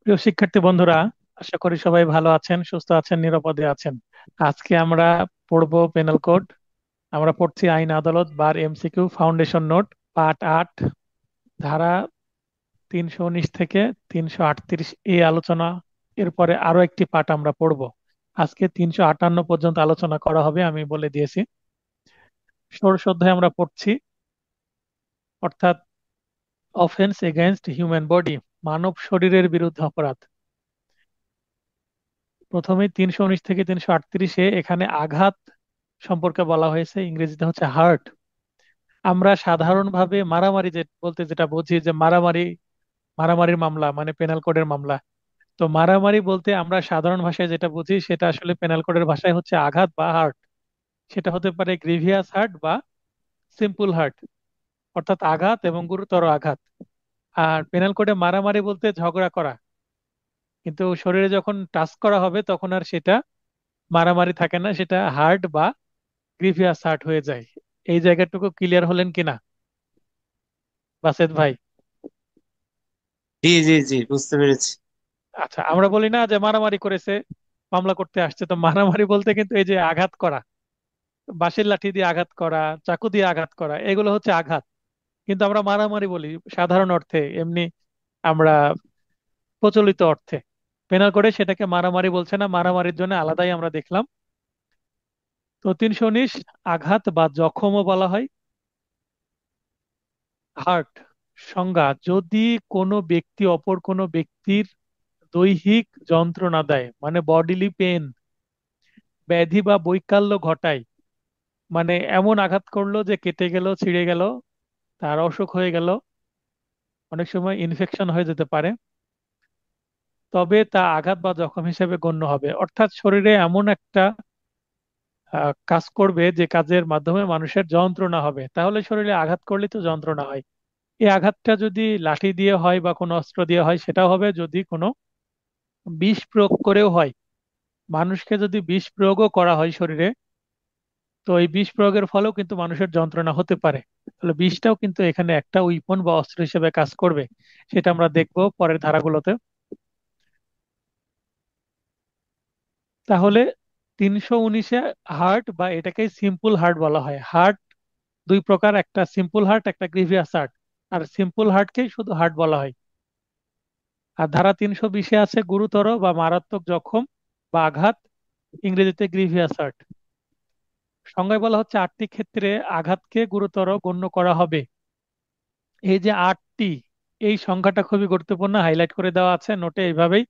প্রিয় শিক্ষার্থী বন্ধুরা, আশা করি সবাই ভালো আছেন, সুস্থ আছেন, নিরাপদে আছেন। আজকে আমরা পড়বো পেনাল কোড। আমরা পড়ছি আইন আদালত বার এমসিকিউ ফাউন্ডেশন নোট, পার্ট 8, ধারা 319 থেকে 338 এই আলোচনা। এরপরে আরো একটি পার্ট আমরা পড়বো। আজকে 358 পর্যন্ত আলোচনা করা হবে, আমি বলে দিয়েছি। ষোড়শ অধ্যায়ে আমরা পড়ছি, অর্থাৎ অফেন্স এগেইনস্ট হিউম্যান বডি, মানব শরীরের বিরুদ্ধে অপরাধ। প্রথমে 319 থেকে 338-এ এখানে আঘাত সম্পর্কে বলা হয়েছে, ইংরেজিতে হচ্ছে হার্ট। আমরা সাধারণভাবে মারামারি বলতে যেটা বুঝি, যে মারামারি, মারামারির মামলা মানে পেনাল কোডের মামলা। তো মারামারি বলতে আমরা সাধারণ ভাষায় যেটা বুঝি সেটা আসলে পেনাল কোডের ভাষায় হচ্ছে আঘাত বা হার্ট। সেটা হতে পারে গ্রিভিয়াস হার্ট বা সিম্পল হার্ট, অর্থাৎ আঘাত এবং গুরুতর আঘাত। আর পেনাল কোডে মারামারি বলতে ঝগড়া করা, কিন্তু শরীরে যখন টাচ করা হবে তখন আর সেটা মারামারি থাকে না, সেটা হার্ট বা গ্রিভিয়াস হার্ট হয়ে যায়। এই জায়গাটুকু ক্লিয়ার হলেন কিনা বাসেদ ভাই? জি জি জি, বুঝতে পেরেছি। আচ্ছা, আমরা বলি না যে মারামারি করেছে, মামলা করতে আসছে। তো মারামারি বলতে কিন্তু এই যে আঘাত করা, বাঁশের লাঠি দিয়ে আঘাত করা, চাকু দিয়ে আঘাত করা, এগুলো হচ্ছে আঘাত। কিন্তু আমরা মারামারি বলি সাধারণ অর্থে, এমনি আমরা প্রচলিত অর্থে। পেনাল করে সেটাকে মারামারি বলছে না, মারামারির জন্য আলাদাই আমরা দেখলাম। তো 319 আঘাত বা জখমও বলা হয়। হার্ট সংজ্ঞা: যদি কোনো ব্যক্তি অপর কোনো ব্যক্তির দৈহিক যন্ত্রণা দেয়, মানে বডিলি পেন, ব্যাধি বা বৈকল্য ঘটায়, মানে এমন আঘাত করলো যে কেটে গেল, ছিঁড়ে গেল, তার অসুখ হয়ে গেল, অনেক সময় ইনফেকশন হয়ে যেতে পারে, তবে তা আঘাত বা জখম হিসেবে গণ্য হবে। অর্থাৎ শরীরে এমন একটা কাজ করবে যে কাজের মাধ্যমে মানুষের যন্ত্রণা হবে, তাহলে শরীরে আঘাত করলে তো যন্ত্রণা হয়। এই আঘাতটা যদি লাঠি দিয়ে হয় বা কোনো অস্ত্র দিয়ে হয় সেটাও হবে, যদি কোনো বিষ প্রয়োগ করেও হয়, মানুষকে যদি বিষ প্রয়োগও করা হয় শরীরে, তো এই বিষ প্রয়োগের ফলেও কিন্তু মানুষের যন্ত্রণা হতে পারে। তাহলে বিষটাও কিন্তু এখানে একটা উইপন বা অস্ত্র হিসেবে কাজ করবে, সেটা আমরা দেখবো পরের ধারাগুলোতে। তাহলে 319-এ হার্ট বা এটাকে সিম্পল হার্ট বলা হয়। হার্ট দুই প্রকার, একটা সিম্পল হার্ট, একটা গ্রিভিয়াস হার্ট। আর সিম্পল হার্টকেই শুধু হার্ট বলা হয়। আর ধারা 320-এ আছে গুরুতর বা মারাত্মক জখম বা আঘাত, ইংরেজিতে গ্রিভিয়াস হার্ট। সংজ্ঞায় বলা হচ্ছে 8টি ক্ষেত্রে আঘাতকে গুরুতর গণ্য করা হবে। এই যে 8টি, এই সংখ্যাটা খুবই গুরুত্বপূর্ণ, হাইলাইট করে দেওয়া আছে নোটে, এইভাবেই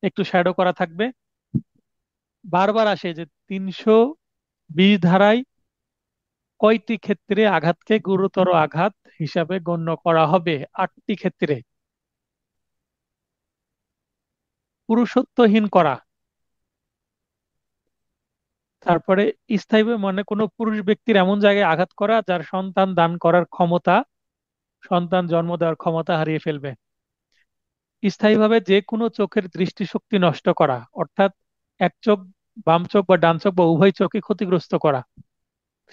একটু শ্যাডো করা থাকবে। বারবার আসে যে 320 ধারায় কয়টি ক্ষেত্রে আঘাতকে গুরুতর আঘাত হিসাবে গণ্য করা হবে? 8টি ক্ষেত্রে। পুরুষত্বহীন করা, তারপরে স্থায়ীভাবে মানে কোনো পুরুষ ব্যক্তির এমন জায়গায় আঘাত করা যার সন্তান দান করার ক্ষমতা, সন্তান জন্ম দেওয়ার ক্ষমতা হারিয়ে ফেলবে। স্থায়ীভাবে যে কোনো চোখের দৃষ্টিশক্তি নষ্ট করা, অর্থাৎ এক চোখ, বাম চোখ বা ডান চোখ বা উভয় চোখই ক্ষতিগ্রস্ত করা,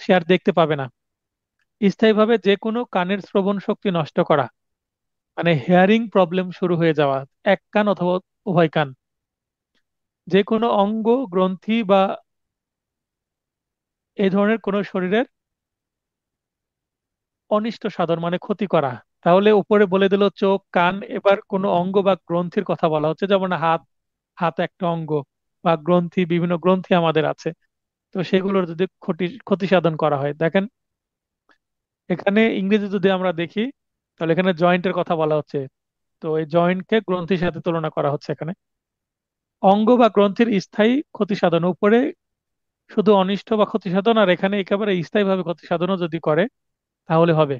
সে আর দেখতে পাবে না। স্থায়ীভাবে যে কোনো কানের শ্রবণ শক্তি নষ্ট করা, মানে হেয়ারিং প্রবলেম শুরু হয়ে যাওয়া, এক কান অথবা উভয় কান। যে কোনো অঙ্গ, গ্রন্থি বা এই ধরনের কোনো শরীরের অনিষ্ট সাধন মানে ক্ষতি করা। তাহলে উপরে বলে দিল চোখ, কান, এবার কোনো অঙ্গ বা গ্রন্থির কথা বলা হচ্ছে, যেমন হাত। হাত একটা অঙ্গ বা গ্রন্থি, বিভিন্ন গ্রন্থি আমাদের আছে। তো সেগুলোর যদি ক্ষতি ক্ষতি সাধন করা হয়, দেখেন এখানে ইংরেজি যদি আমরা দেখি, তাহলে এখানে জয়েন্টের কথা বলা হচ্ছে। তো এই জয়েন্টকে গ্রন্থির সাথে তুলনা করা হচ্ছে এখানে। অঙ্গ বা গ্রন্থির স্থায়ী ক্ষতি সাধন, উপরে শুধু অনিষ্ট বা ক্ষতি সাধন, আর এখানে একেবারে স্থায়ীভাবে ক্ষতি সাধনও যদি করে তাহলে হবে।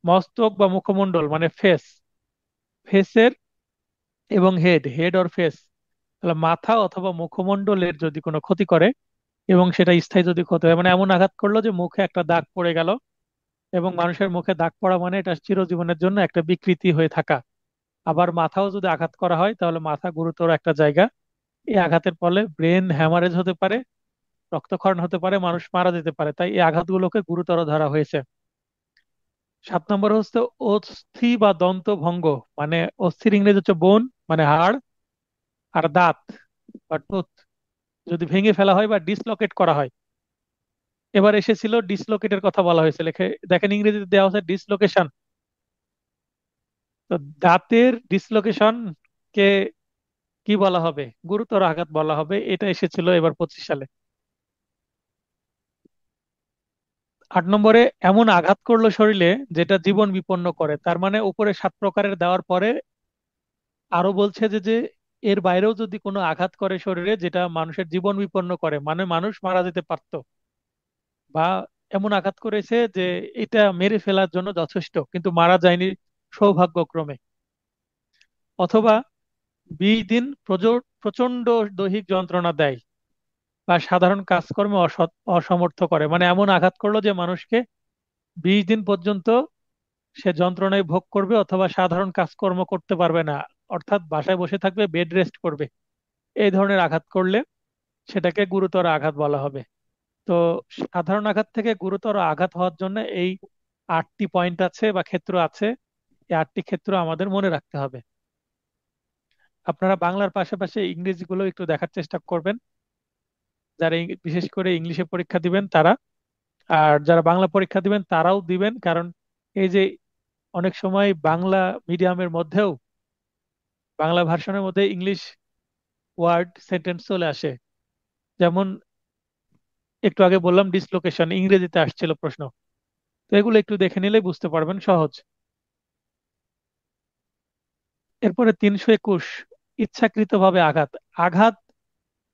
মস্তক বা মুখমণ্ডল মানে ফেস, ফেসের এবং হেড, হেড অর ফেস, তাহলে মাথা অথবা মুখমণ্ডলের যদি কোনো ক্ষতি করে এবং সেটা স্থায়ী যদি ক্ষতি হয়, মানে এমন আঘাত করলো যে মুখে একটা দাগ পড়ে গেল, এবং মানুষের মুখে দাগ পড়া মানে এটা চিরজীবনের জন্য একটা বিকৃতি হয়ে থাকা। আবার মাথাও যদি আঘাত করা হয় তাহলে মাথা গুরুতর একটা জায়গা, এই আঘাতের ফলে ব্রেন হ্যামারেজ হতে পারে, রক্তক্ষরণ হতে পারে, মানুষ মারা যেতে পারে। তাই এই আঘাতগুলোকে গুরুতর ধরা হয়েছে। 7 নম্বর হচ্ছে অস্থি বা দন্ত ভঙ্গ, মানে অস্থির ইংরেজি হচ্ছে বোন, মানে হাড়, আর দাঁত বা টুথ যদি ভেঙে ফেলা হয় বা ডিসলোকেট করা হয়। এবার এসেছিল ডিসলোকেটের কথা বলা হয়েছে, লেখে দেখেন ইংরেজিতে দেওয়া হচ্ছে ডিসলোকেশন। তো দাঁতের ডিসলোকেশন কে কি বলা হবে? গুরুতর আঘাত বলা হবে। এটা এসেছিল এবার 25 সালে। 8 নম্বরে এমন আঘাত করলো শরীরে যেটা জীবন বিপন্ন করে, তার মানে উপরে 7 প্রকারের দেওয়ার পরে আরো বলছে যে এর বাইরেও যদি কোনো আঘাত করে শরীরে যেটা মানুষের জীবন বিপন্ন করে, মানে মানুষ মারা যেতে পারতো, বা এমন আঘাত করেছে যে এটা মেরে ফেলার জন্য যথেষ্ট কিন্তু মারা যায়নি সৌভাগ্যক্রমে, অথবা 20 দিন প্রচন্ড দৈহিক যন্ত্রণা দেয়, বা সাধারণ কাজকর্মে অসমর্থ করে, মানে এমন আঘাত করলো যে মানুষকে 20 দিন পর্যন্ত সে যন্ত্রণায় ভোগ করবে অথবা সাধারণ কাজকর্ম করতে পারবে না, অর্থাৎ বাসায় বসে থাকবে, বেড রেস্ট করবে। এই ধরনের আঘাত করলে সেটাকে গুরুতর আঘাত বলা হবে। তো সাধারণ আঘাত থেকে গুরুতর আঘাত হওয়ার জন্য এই 8টি পয়েন্ট আছে বা ক্ষেত্র আছে। এই 8টি ক্ষেত্র আমাদের মনে রাখতে হবে। আপনারা বাংলার পাশাপাশি ইংরেজিগুলো একটু দেখার চেষ্টা করবেন, যারা বিশেষ করে ইংলিশে পরীক্ষা দিবেন তারা। আর যারা বাংলা পরীক্ষা দিবেন তারাও দিবেন, কারণ এই যে অনেক সময় বাংলা মিডিয়ামের মধ্যেও, বাংলা ভার্সনের মধ্যে ইংলিশ ওয়ার্ড সেন্টেন্স চলে আসে। যেমন একটু আগে বললাম ডিসলোকেশন, ইংরেজিতে আসছিল প্রশ্ন। তো এগুলো একটু দেখে নিলেই বুঝতে পারবেন, সহজ। এরপরে 321, ইচ্ছাকৃতভাবে আঘাত। আঘাত,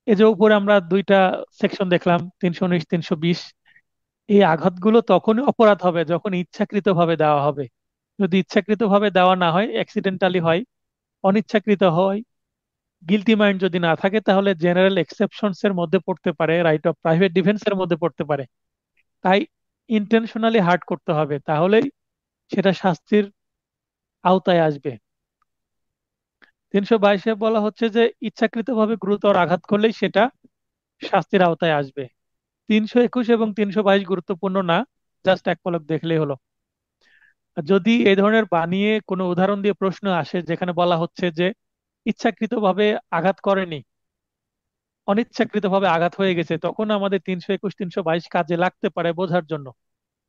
এই যে উপরে আমরা দুইটা সেকশন দেখলাম, 319 320, এই আঘাতগুলো তখনই অপরাধ হবে যখন ইচ্ছাকৃতভাবে দেওয়া হবে। যদি ইচ্ছাকৃতভাবে দেওয়া না হয়, অ্যাক্সিডেন্টালি হয়, অনিচ্ছাকৃত হয়, গিলটি মাইন্ড যদি না থাকে, তাহলে জেনারেল এক্সেপশনস এর মধ্যে পড়তে পারে, রাইট অফ প্রাইভেট ডিফেন্স এর মধ্যে পড়তে পারে। তাই ইন্টেনশনালি হার্ট করতে হবে, তাহলেই সেটা শাস্তির আওতায় আসবে। 322-এ বলা হচ্ছে যে ইচ্ছাকৃতভাবে গুরুতর আঘাত করলেই সেটা শাস্তির আওতায় আসবে। 321 এবং 322 গুরুত্বপূর্ণ না, জাস্ট এক পলক দেখলেই হলো। আর যদি এই ধরনের বানিয়ে কোনো উদাহরণ দিয়ে প্রশ্ন আসে যেখানে বলা হচ্ছে যে ইচ্ছাকৃতভাবে আঘাত করেনি, অনিচ্ছাকৃতভাবে আঘাত হয়ে গেছে, তখন আমাদের 321 322 কাজে লাগতে পারে বোঝার জন্য।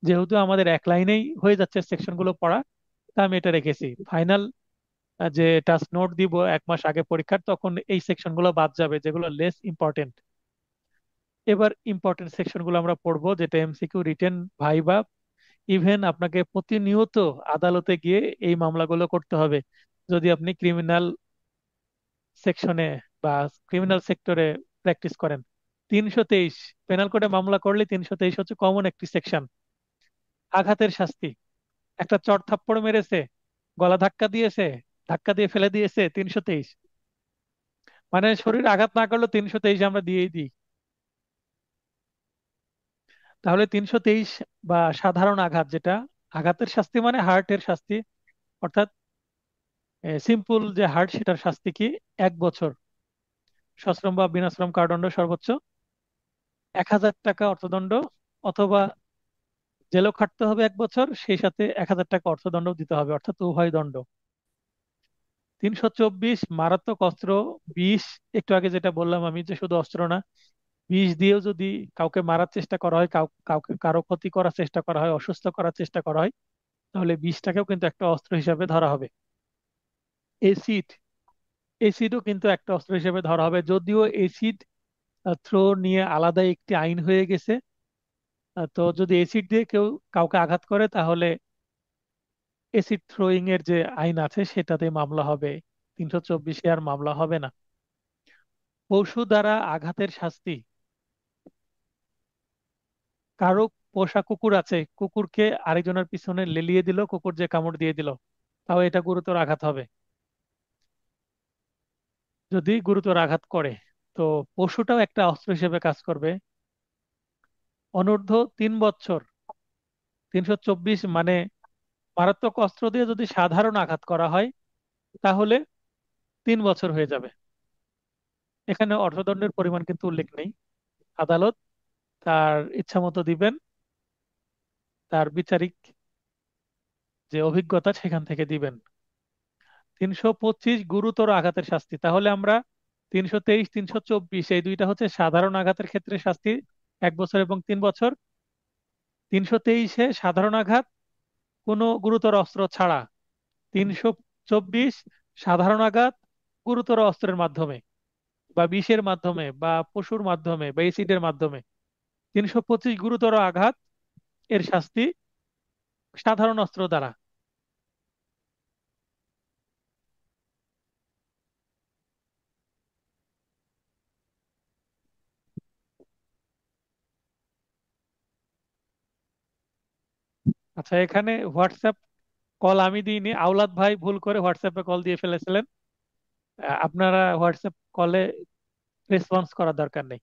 যেহেতু আমাদের এক লাইনেই হয়ে যাচ্ছে সেকশনগুলো পড়া, তা আমি এটা রেখেছি। ফাইনাল যে টাস্ক নোট দিব 1 মাস আগে পরীক্ষার, তখন এই সেকশনগুলো বাদ যাবে যেগুলো লেস ইম্পর্টেন্ট। এবার ইম্পর্টেন্ট সেকশনগুলো আমরা পড়বো, যেটা এমসিকিউ, রিটেন, ভাইবা। ইভেন আপনাকে প্রতিনিয়ত আদালতে গিয়ে এই মামলাগুলো করতে হবে যদি আপনি ক্রিমিনাল সেকশনে বা ক্রিমিনাল সেক্টরে প্র্যাকটিস করেন। 323, পেনাল কোডে মামলা করলে 323 হচ্ছে কমন একটি সেকশন। আঘাতের শাস্তি, একটা চড় থাপ্পড় মেরেছে, গলা ধাক্কা দিয়েছে, ধাক্কা দিয়ে ফেলে দিয়েছে, 323। মানে শরীর আঘাত না করলেও 323 আমরা দিয়েই দিই। তাহলে 323 বা সাধারণ আঘাত, যেটা আঘাতের শাস্তি মানে হার্টের শাস্তি, অর্থাৎ সিম্পল যে হার্ট, সেটার শাস্তি কি? 1 বছর সশ্রম বা বিনাশ্রম কারাদণ্ড, সর্বোচ্চ 1000 টাকা অর্থদণ্ড, অথবা জেলও খাটতে হবে 1 বছর, সেই সাথে 1000 টাকা অর্থদণ্ড দিতে হবে, অর্থাৎ উভয় দণ্ড। 324, মারাত্মক অস্ত্র, বিষ। একটু আগে যেটা বললাম আমি, যে শুধু অস্ত্র না, বিষ দিয়েও যদি কাউকে মারার চেষ্টা করা হয়, কাউকে কারো ক্ষতি করার চেষ্টা করা হয়, অসুস্থ করার চেষ্টা করা হয়, তাহলে বিষটাকেও কিন্তু একটা অস্ত্র হিসাবে ধরা হবে। এসিড, এসিডও কিন্তু একটা অস্ত্র হিসেবে ধরা হবে, যদিও এসিড থ্রো নিয়ে আলাদা একটি আইন হয়ে গেছে। তো যদি এসিড দিয়ে কেউ কাউকে আঘাত করে, তাহলে এসিড থ্রোয়িং এর যে আইন আছে সেটাতে মামলা হবে। 324-এ আর মামলা হবে না। পশু দ্বারা আঘাতের শাস্তি, কারো পোষা কুকুর আছে, কুকুরকে আরেকজনের পিছনে লেলিয়ে দিল, কুকুর যে কামড় দিয়ে দিল, তাও এটা গুরুতর আঘাত হবে যদি গুরুতর আঘাত করে। তো পশুটাও একটা অস্ত্র হিসেবে কাজ করবে। অনূর্ধ্ব 3 বছর, 324, মানে মারাত্মক অস্ত্র দিয়ে যদি সাধারণ আঘাত করা হয়, তাহলে 3 বছর হয়ে যাবে। এখানে অর্থদণ্ডের পরিমাণ কিন্তু উল্লেখ নেই। আদালত তার ইচ্ছা মতো দিবেন, তার বিচারিক যে অভিজ্ঞতা সেখান থেকে দিবেন। 325 গুরুতর আঘাতের শাস্তি, তাহলে আমরা 323 324 এই দুইটা হচ্ছে সাধারণ আঘাতের ক্ষেত্রে শাস্তি 1 বছর এবং 3 বছর। 323-এ সাধারণ আঘাত কোনো গুরুতর অস্ত্র ছাড়া। 324 সাধারণ আঘাত গুরুতর অস্ত্রের মাধ্যমে বা বিষের মাধ্যমে বা পশুর মাধ্যমে বা এসিডের মাধ্যমে। 325 গুরুতর আঘাত এর শাস্তি সাধারণ অস্ত্র দ্বারা। আচ্ছা, এখানে হোয়াটসঅ্যাপ কল আমি দিইনি, আওলাদ ভাই ভুল করে হোয়াটসঅ্যাপে কল দিয়ে ফেলেছিলেন। আপনারা হোয়াটসঅ্যাপ কলে রেসপন্স করার দরকার নেই।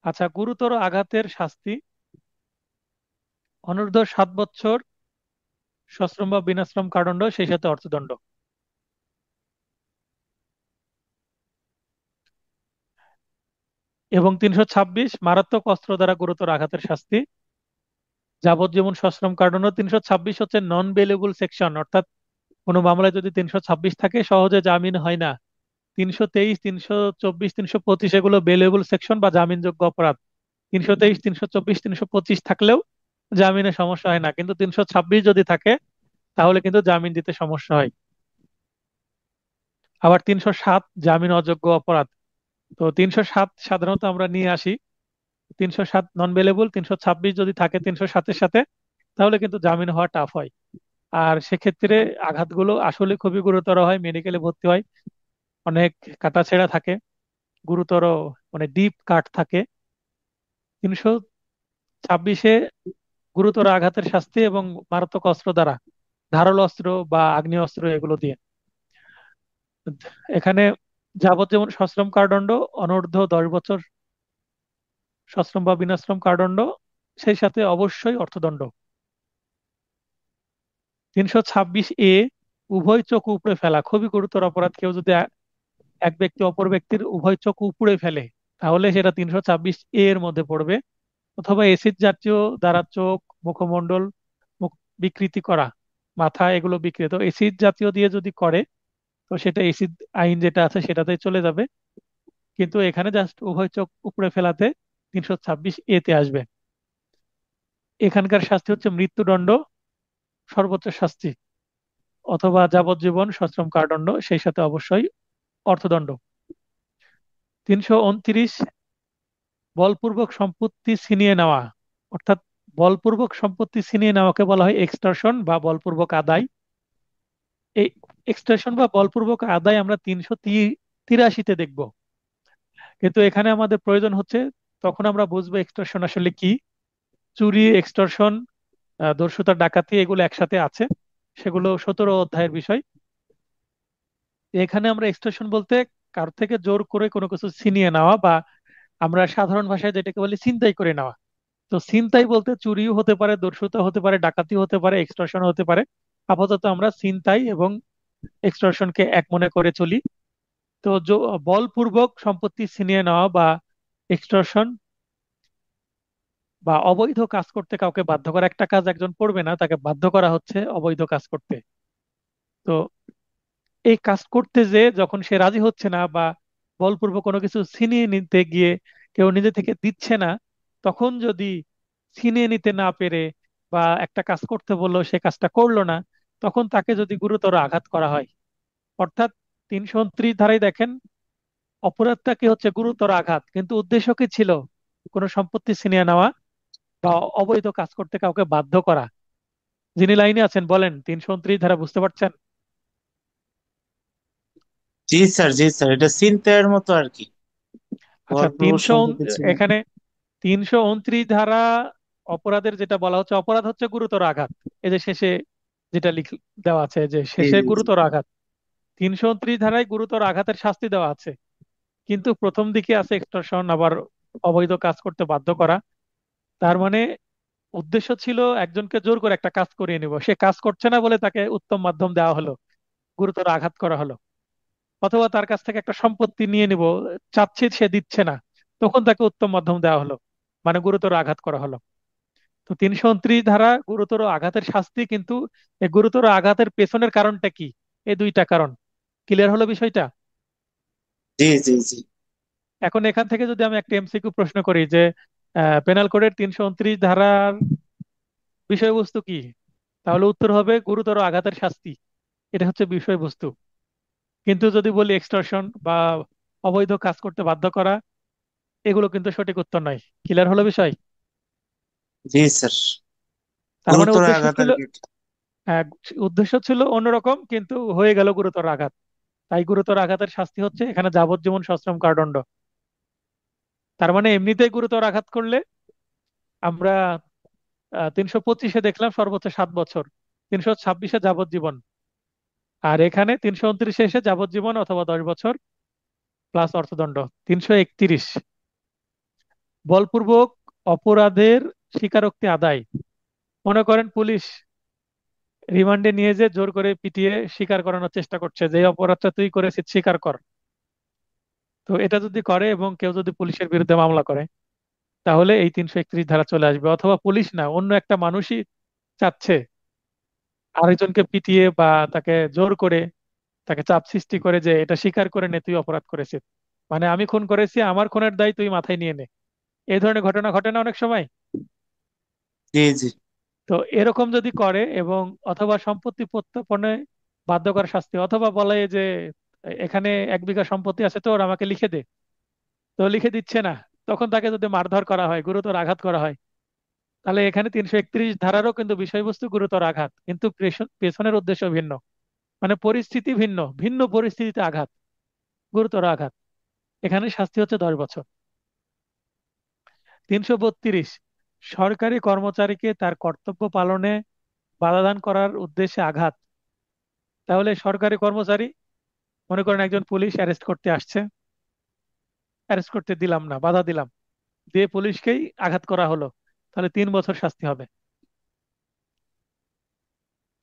আচ্ছা, গুরুতর আঘাতের শাস্তি: অনূর্ধ্ব 7 বছর সশ্রম বা বিনাশ্রম কারাদণ্ড, সেই সাথে অর্থদণ্ড। এবং 326 মারাত্মক অস্ত্র দ্বারা গুরুতর আঘাতের শাস্তি: যাবজ্জীবন সশ্রম কারাদণ্ড। 326 হচ্ছে নন বেলেবল সেকশন, অর্থাৎ কোনো মামলায় যদি 326 থাকে সহজে জামিন হয় না। 323 324 325 এগুলো বেলেবল সেকশন বা জামিনযোগ্য অপরাধ। 323 324 325 থাকলেও জামিনে সমস্যা হয় না, কিন্তু 326 যদি থাকে তাহলে কিন্তু জামিন দিতে সমস্যা হয়। আবার 307 জামিন অযোগ্য অপরাধ। তো 307 সাধারণত আমরা নিয়ে আসি, 307 নন বেলেবল। 326 যদি থাকে 307-এর সাথে, তাহলে কিন্তু জামিন হওয়া টাফ হয়। আর সেক্ষেত্রে আঘাতগুলো আসলে খুবই গুরুতর হয়, মেডিকেলে ভর্তি হয়, অনেক কাটাছেঁড়া থাকে, গুরুতর মানে ডিপ কাট থাকে। 326-এ গুরুতর আঘাতের শাস্তি এবং মারাত্মক অস্ত্র দ্বারা, ধারালো অস্ত্র বা আগ্নেয়াস্ত্র এগুলো দিয়ে। এখানে যাবজ্জীবন সশ্রম কারাদণ্ড, অনূর্ধ্ব 10 বছর সশ্রম বা বিনাশ্রম কারাদণ্ড, সেই সাথে অবশ্যই অর্থদণ্ড। 326 উভয় চোখ উপড়ে ফেলা খুবই গুরুতর অপরাধ। কেউ যদি এক ব্যক্তি অপর ব্যক্তির উভয় চোখ উপড়ে ফেলে তাহলে সেটা 326 এর মধ্যে পড়বে। অথবা এসিড জাতীয় দ্বারা চোখ, মুখমণ্ডল, মুখ বিকৃতি করা, মাথা এগুলো বিকৃত এসিড জাতীয় দিয়ে যদি করে, তো সেটা এসিড আইন যেটা আছে সেটাতে চলে যাবে। কিন্তু এখানে জাস্ট উভয় চোখ উপড়ে ফেলাতে 326 তে আসবে। এখানকার শাস্তি হচ্ছে মৃত্যুদণ্ড সর্বোচ্চ শাস্তি, অথবা যাবজ্জীবন সশ্রম কারাদণ্ড, সেই সাথে অবশ্যই অর্থদণ্ড। 329 বলপূর্বক সম্পত্তি ছিনিয়ে নেওয়া, অর্থাৎ বলপূর্বক সম্পত্তি ছিনিয়ে নেওয়াকে বলা হয় এক্সটর্শন বা বলপূর্বক আদায়। এই এক্সটর্শন বা বলপূর্বক আদায় আমরা 383-তে দেখব। কিন্তু এখানে আমাদের প্রয়োজন হচ্ছে, তখন আমরা বুঝবো এক্সটর্শন আসলে কি। চুরি, এক্সটর্শন, দস্যুতা, ডাকাতি এগুলো একসাথে আছে, সেগুলো 17 অধ্যায়ের বিষয়। এখানে আমরা এক্সটর্শন বলতে কার থেকে জোর করে কোনো কিছু ছিনিয়ে নেওয়া, বা আমরা সাধারণ ভাষায় যেটাকে বলি ছিনতাই করে নেওয়া। তো ছিনতাই বলতে চুরিও হতে পারে, দস্যুতা হতে পারে, ডাকাতি হতে পারে, এক্সটর্শন হতে পারে। আপাতত আমরা ছিনতাই এবং এক্সটর্শনকে এক মনে করে চলি। তো বলপূর্বক সম্পত্তি ছিনিয়ে নেওয়া বা এক্সটর্শন বা অবৈধ কাজ করতে কাউকে বাধ্য করা, একটা কাজ একজন করবে না, তাকে বাধ্য করা হচ্ছে অবৈধ কাজ করতে। তো এই কাজ করতে যে যখন সে রাজি হচ্ছে না বা বলপূর্বক কোনো কিছু ছিনিয়ে নিতে গিয়ে কেউ নিজে থেকে দিচ্ছে না, তখন যদি ছিনিয়ে নিতে না পেরে বা একটা কাজ করতে বললো সে কাজটা করলো না, তখন তাকে যদি গুরুতর আঘাত করা হয়, অর্থাৎ 329 ধারায় দেখেন, অপরাধটা কি হচ্ছে গুরুতর আঘাত, কিন্তু উদ্দেশ্য কি ছিল? কোনো সম্পত্তি ছিনিয়ে নেওয়া বা অবৈধ কাজ করতে কাউকে বাধ্য করা। যিনি লাইনে আছেন বলেন, 329 ধারা বুঝতে পারছেন? জি স্যার, জি স্যার, এটা ছিনতাইয়ের মতো আর কি। আচ্ছা, বলপূর্বক সম্পত্তি ছিল। এখানে 329 ধারা অপরাধের যেটা বলা হচ্ছে, অপরাধ হচ্ছে গুরুতর আঘাত। এই যে শেষে যেটা দেওয়া আছে যে জি শেষে জি জি। গুরুতর আঘাত, 329 ধারায় গুরুতর আঘাতের শাস্তি দেওয়া আছে। কিন্তু প্রথম দিকে আছে এক্সটর্শন, আবার অবৈধ কাজ করতে বাধ্য করা। তার মানে উদ্দেশ্য ছিল একজনকে জোর করে একটা কাজ করিয়ে নিব, সে কাজ করছে না বলে তাকে উত্তম মাধ্যম দেওয়া হলো, গুরুতর আঘাত করা হলো। অথবা তার কাছ থেকে একটা সম্পত্তি নিয়ে নিব, চাচ্ছে সে দিচ্ছে না, তখন তাকে উত্তম মাধ্যম দেওয়া হলো, মানে গুরুতর আঘাত করা হলো। তো 329 ধারা গুরুতর আঘাতের শাস্তি, কিন্তু এই গুরুতর আঘাতের পেছনের কারণটা কি? এই দুইটা কারণ। ক্লিয়ার হলো বিষয়টা? জি জি জি এখন এখান থেকে যদি আমি একটা এমসিকিউ প্রশ্ন করি যে পেনাল কোডের 329 ধারার বিষয়বস্তু কি, তাহলে উত্তর হবে গুরুতর আঘাতের শাস্তি। এটা হচ্ছে বিষয়বস্তু। কিন্তু যদি বলি এক্সটর্শন বা অবৈধ কাজ করতে বাধ্য করা, এগুলো কিন্তু সঠিক উত্তর নয়। ক্লিয়ার হলো বিষয়? জি স্যার। তার মানে গুরুতর উদ্দেশ্য আঘাত আর ছিল, কি। হ্যাঁ, উদ্দেশ্য ছিল অন্যরকম কিন্তু হয়ে গেল গুরুতর আঘাত। তাই গুরুতর আঘাতের শাস্তি হচ্ছে এখানে যাবজ্জীবন সশ্রম কারাদণ্ড। তার মানে এমনিতেই গুরুতর আঘাত করলে আমরা 325-এ দেখলাম সর্বোচ্চ 7 বছর, 326-এ যাবজ্জীবন, আর এখানে 329-এ এসে যাবজ্জীবন অথবা 10 বছর প্লাস অর্থদণ্ড। 331 বলপূর্বক অপরাধের স্বীকারোক্তি আদায়। মনে করেন পুলিশ রিমান্ডে নিয়ে যে জোর করে পিটিয়ে স্বীকার করানোর চেষ্টা করছে যে এই অপরাধটা তুই করেছিস, স্বীকার কর। তো এটা যদি করে এবং কেউ যদি পুলিশের বিরুদ্ধে মামলা করে, তাহলে এই 331 ধারা চলে আসবে। অথবা পুলিশ না, অন্য একটা মানুষই চাচ্ছে আরেকজনকে পিটিয়ে বা তাকে জোর করে, তাকে চাপ সৃষ্টি করে যে এটা স্বীকার করে নে তুই অপরাধ করেছিস, মানে আমি খুন করেছি, আমার খুনের দায় তুই মাথায় নিয়ে নে। এই ধরনের ঘটনা ঘটে না অনেক সময়? জি জি তো এরকম যদি করে এবং অথবা সম্পত্তি প্রত্যর্পণে বাধ্য করার শাস্তি, অথবা বলে যে এখানে 1 বিঘা সম্পত্তি আছে তোর, আমাকে লিখে দে, তো লিখে দিচ্ছে না, তখন তাকে যদি মারধর করা হয়, গুরুতর আঘাত করা হয়, তাহলে এখানে 331 ধারারও কিন্তু বিষয়বস্তু গুরুতর আঘাত, কিন্তু পেছনের উদ্দেশ্য ভিন্ন। মানে পরিস্থিতি ভিন্ন, ভিন্ন পরিস্থিতিতে আঘাত, গুরুতর আঘাত। এখানে শাস্তি হচ্ছে 10 বছর। 332 সরকারি কর্মচারীকে তার কর্তব্য পালনে বাধাদান করার উদ্দেশ্যে আঘাত। তাহলে সরকারি কর্মচারী, মনে করেন একজন পুলিশ অ্যারেস্ট করতে আসছে, অ্যারেস্ট করতে দিলাম না, বাধা দিলাম, দিয়ে পুলিশকেই আঘাত করা হলো, তাহলে 3 বছর শাস্তি হবে।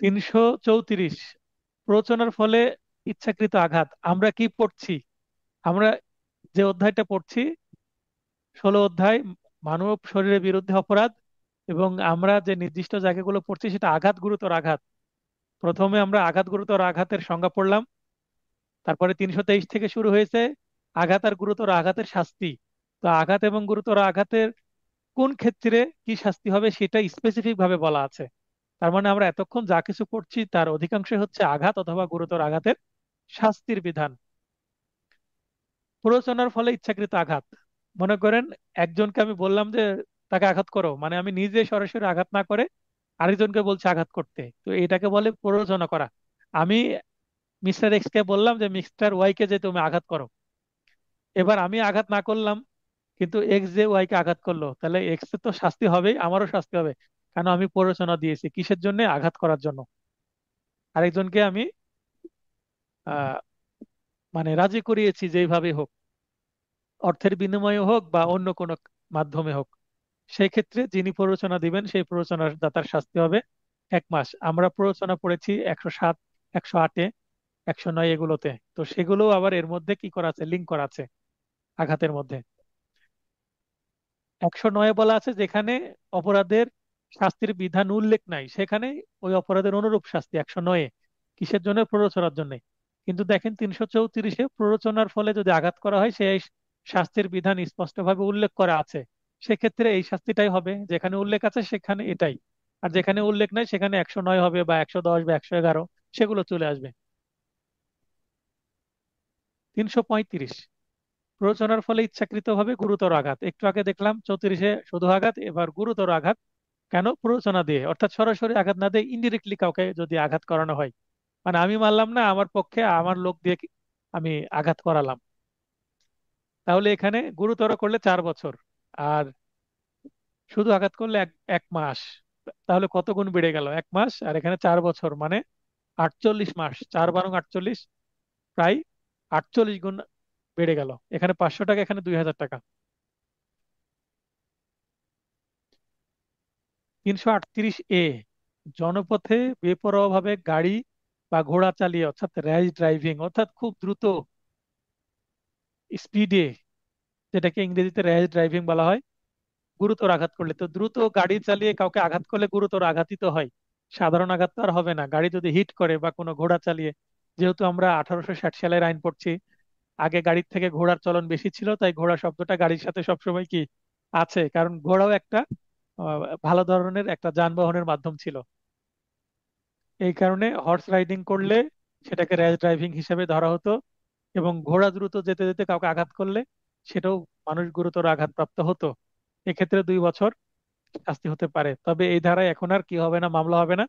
334 প্ররোচনার ফলে ইচ্ছাকৃত আঘাত। আমরা কি পড়ছি? আমরা যে অধ্যায়টা পড়ছি, 16 অধ্যায়, মানব শরীরের বিরুদ্ধে অপরাধ, এবং আমরা যে নির্দিষ্ট জায়গাগুলো পড়ছি সেটা আঘাত, গুরুতর আঘাত। প্রথমে আমরা আঘাত গুরুতর আঘাতের সংজ্ঞা পড়লাম, তারপরে 323 থেকে শুরু হয়েছে আঘাত আর গুরুতর আঘাতের শাস্তি। তো আঘাত এবং গুরুতর আঘাতের কোন ক্ষেত্রে কি শাস্তি হবে সেটা স্পেসিফিক ভাবে বলা আছে। তার মানে আমরা এতক্ষণ যা কিছু পড়ছি তার অধিকাংশই হচ্ছে আঘাত অথবা গুরুতর আঘাতের শাস্তির বিধান। প্ররোচনার ফলে ইচ্ছাকৃত আঘাত, মনে করেন একজনকে আমি বললাম যে তাকে আঘাত করো, মানে আমি নিজে সরাসরি আঘাত না করে আরেকজনকে বলছি আঘাত করতে, তো এটাকে বলে প্ররোচনা করা। আমি মিস্টার এক্স কে বললাম যে মিস্টার ওয়াই কে যে তুমি আঘাত করো, এবার আমি আঘাত না করলাম কিন্তু এক্স যে ওয়াই কে আঘাত করলো, তাহলে এক্স এর তো শাস্তি হবেই, আমারও শাস্তি হবে। কেন? আমি প্ররোচনা দিয়েছি কিসের জন্য? আঘাত করার জন্য। আরেকজনকে আমি আহ মানে রাজি করিয়েছি যেইভাবে হোক, অর্থের বিনিময়ে হোক বা অন্য কোনো মাধ্যমে হোক। সেই ক্ষেত্রে যিনি প্ররোচনা দিবেন সেই প্ররোচনার দাতার শাস্তি হবে 1 মাস। আমরা প্ররোচনা পড়েছি 107, 108-এ, 109 এগুলোতে। তো সেগুলো আবার এর মধ্যে কি করা আছে, লিঙ্ক করা আছে আঘাতের মধ্যে। 109-এ বলা আছে যেখানে অপরাধের শাস্তির বিধান উল্লেখ নাই সেখানে ওই অপরাধের অনুরূপ শাস্তি 109-এ। কিসের জন্য? প্ররোচনার জন্য। কিন্তু দেখেন 334-এ প্ররোচনার ফলে যদি আঘাত করা হয় সেই শাস্তির বিধান স্পষ্টভাবে উল্লেখ করা আছে, সেক্ষেত্রে এই শাস্তিটাই হবে, যেখানে উল্লেখ আছে সেখানে এটাই। আর যেখানে উল্লেখ নাই সেখানে 109 হবে বা 110 বা 111, সেগুলো চলে আসবে। 335 প্ররোচনার ফলে ইচ্ছাকৃতভাবে গুরুতর আঘাত। একটু আগে দেখলাম 34-এ শুধু আঘাত, এবার গুরুতর আঘাত। কেন? প্ররোচনা দিয়ে, অর্থাৎ সরাসরি আঘাত না দিয়ে ইনডিরেক্টলি কাউকে যদি আঘাত করানো হয়, মানে আমি মারলাম না, আমার পক্ষে আমার লোক দিয়ে আমি আঘাত করালাম, তাহলে এখানে গুরুতর করলে 4 বছর, আর শুধু আঘাত করলে 1 মাস। তাহলে কত গুণ বেড়ে গেল? 1 মাস, আর এখানে 4 বছর, মানে 48 মাস। 4 × 48, প্রায় 48 গুণ বেড়ে গেল। এখানে 500 টাকা, এখানে 2000 টাকা। 338-এ জনপথে বেপরোয়াভাবে গাড়ি বা ঘোড়া চালিয়ে, অর্থাৎ র্যাশ ড্রাইভিং, অর্থাৎ খুব দ্রুত স্পিডে, যেটাকে ইংরেজিতে র্যাশ ড্রাইভিং বলা হয়, গুরুতর আঘাত করলে, তো দ্রুত গাড়ি চালিয়ে কাউকে আঘাত করলে গুরুতর আঘাতই তো হয়, সাধারণ আঘাত তো আর হবে না। গাড়ি যদি হিট করে বা কোনো ঘোড়া চালিয়ে, যেহেতু আমরা 1860 সালের আইন পড়ছি, আগে গাড়ির থেকে ঘোড়ার চলন বেশি ছিল, তাই ঘোড়া শব্দটা গাড়ির সাথে সবসময় কি আছে, কারণ ঘোড়াও একটা ভালো ধরনের একটা যানবাহনের মাধ্যম ছিল। এই কারণে হর্স রাইডিং করলে সেটাকে র্যাশ ড্রাইভিং হিসেবে ধরা হতো, এবং ঘোড়া দ্রুত যেতে যেতে কাউকে আঘাত করলে সেটাও মানুষ গুরুতর আঘাতপ্রাপ্ত হতো। এক্ষেত্রে 2 বছর শাস্তি হতে পারে। তবে এই ধারায় এখন আর কি হবে না, মামলা হবে না।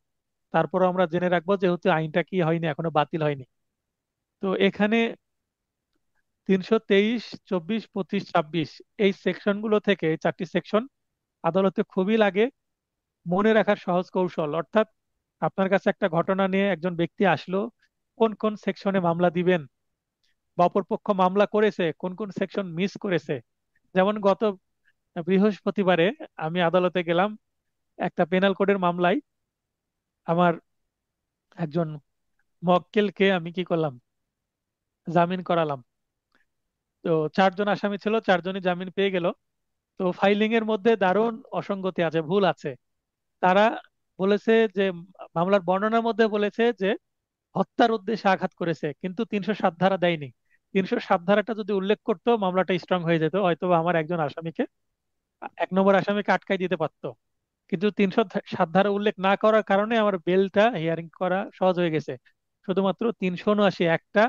তারপরও আমরা জেনে রাখবো, যেহেতু আইনটা কি হয়নি, এখনো বাতিল হয়নি। তো এখানে 323, 24, 25, 26 এই সেকশনগুলো থেকে, এই 4টি সেকশন আদালতে খুবই লাগে। মনে রাখার সহজ কৌশল অর্থাৎ, আপনার কাছে একটা ঘটনা নিয়ে একজন ব্যক্তি আসলো, কোন কোন সেকশনে মামলা দিবেন, বা অপরপক্ষ মামলা করেছে কোন কোন সেকশন মিস করেছে। যেমন গত বৃহস্পতিবারে আমি আদালতে গেলাম একটা পেনাল কোডের মামলায়। আমার একজন মক্কেলকে আমি কি করলাম, জামিন করালাম। তো 4 জন আসামি ছিল, 4 জনই জামিন পেয়ে গেল। তো ফাইলিং এর মধ্যে দারুণ অসঙ্গতি আছে, ভুল আছে। তারা বলেছে যে, মামলার বর্ণনার মধ্যে বলেছে যে হত্যার উদ্দেশ্যে আঘাত করেছে, কিন্তু 307 ধারা দেয়নি। 307 ধারাটা যদি উল্লেখ করতো মামলাটা স্ট্রং হয়ে যেত, হয়তো বা আমার একজন আসামিকে, 1 নম্বর আসামিকে আটকাই দিতে পারতো। কিন্তু 307 ধারা উল্লেখ না করার কারণে আমার বেলটা হিয়ারিং করা সহজ হয়ে গেছে। শুধুমাত্র 379 একটা,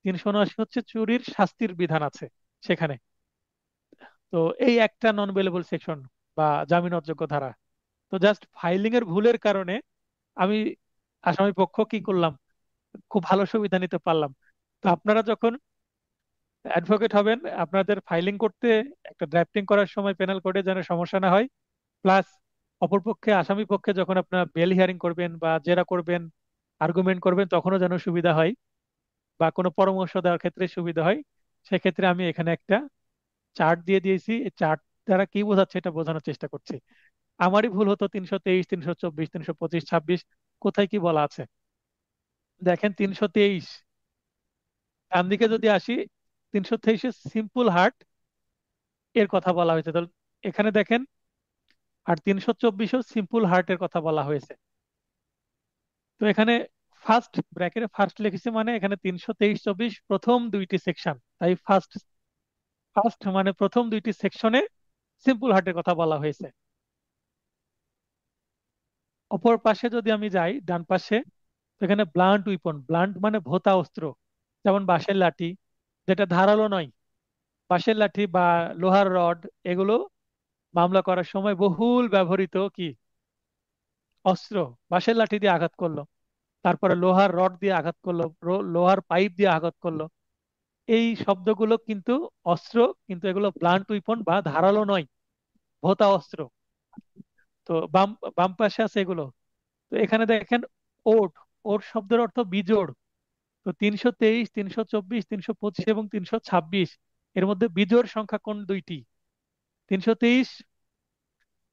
379 হচ্ছে চুরির শাস্তির বিধান আছে সেখানে। তো এই একটা নন বেলেবল সেকশন বা জামিন অযোগ্য ধারা। তো জাস্ট ফাইলিং এর ভুলের কারণে আমি আসামি পক্ষ কি করলাম, খুব ভালো সুবিধা নিতে পারলাম। তো আপনারা যখন অ্যাডভোকেট হবেন, আপনাদের ফাইলিং করতে, একটা ড্রাফটিং করার সময় পেনাল কোডে যেন সমস্যা না হয়, প্লাস অপরপক্ষে আসামি পক্ষে যখন আপনার বেল হিয়ারিং করবেন বা জেরা করবেন, আর্গুমেন্ট করবেন, তখনও যেন সুবিধা হয়, বা কোনো পরামর্শ দেওয়ার ক্ষেত্রে সুবিধা হয়। সেক্ষেত্রে আমি এখানে একটা চার্ট দিয়ে দিয়েছি, এই চার্ট দ্বারা কি বোঝাচ্ছে এটা বোঝানোর চেষ্টা করছি। আমারই ভুল হতো, 323, 324, 325, 26 কোথায় কি বলা আছে। দেখেন 323, ডান দিকে যদি আসি, 323 সিম্পল হার্ট এর কথা বলা হয়েছে, তাহলে এখানে দেখেন। আর 324ও সিম্পল হার্টের কথা বলা হয়েছে। তো এখানে ফার্স্ট ব্র্যাকেটে ফার্স্ট লিখেছি, মানে এখানে 323, 24 প্রথম দুইটি সেকশন, তাই ফার্স্ট। ফার্স্ট মানে প্রথম দুইটি সেকশনে সিম্পল হার্টের কথা বলা হয়েছে। অপর পাশে যদি আমি যাই, ডান পাশে, তো এখানে ব্লান্ট উইপন, ব্লান্ট মানে ভোঁতা অস্ত্র, যেমন বাঁশের লাঠি, যেটা ধারালো নয়। বাঁশের লাঠি বা লোহার রড, এগুলো মামলা করার সময় বহুল ব্যবহৃত কি অস্ত্র। বাঁশের লাঠি দিয়ে আঘাত করলো, তারপরে লোহার রড দিয়ে আঘাত করলো, লোহার পাইপ দিয়ে আঘাত করলো, এই শব্দগুলো কিন্তু অস্ত্র, কিন্তু এগুলো ব্লান্ট উইপন বা ধারালো নয়, ভোঁতা অস্ত্র। তো বাম বাম পাশে আছে এগুলো। তো এখানে দেখেন ওট, ওট শব্দের অর্থ বিজোড়। তো 323, 324, 325 এবং 326 এর মধ্যে বিজোড় সংখ্যা কোন দুইটি? 323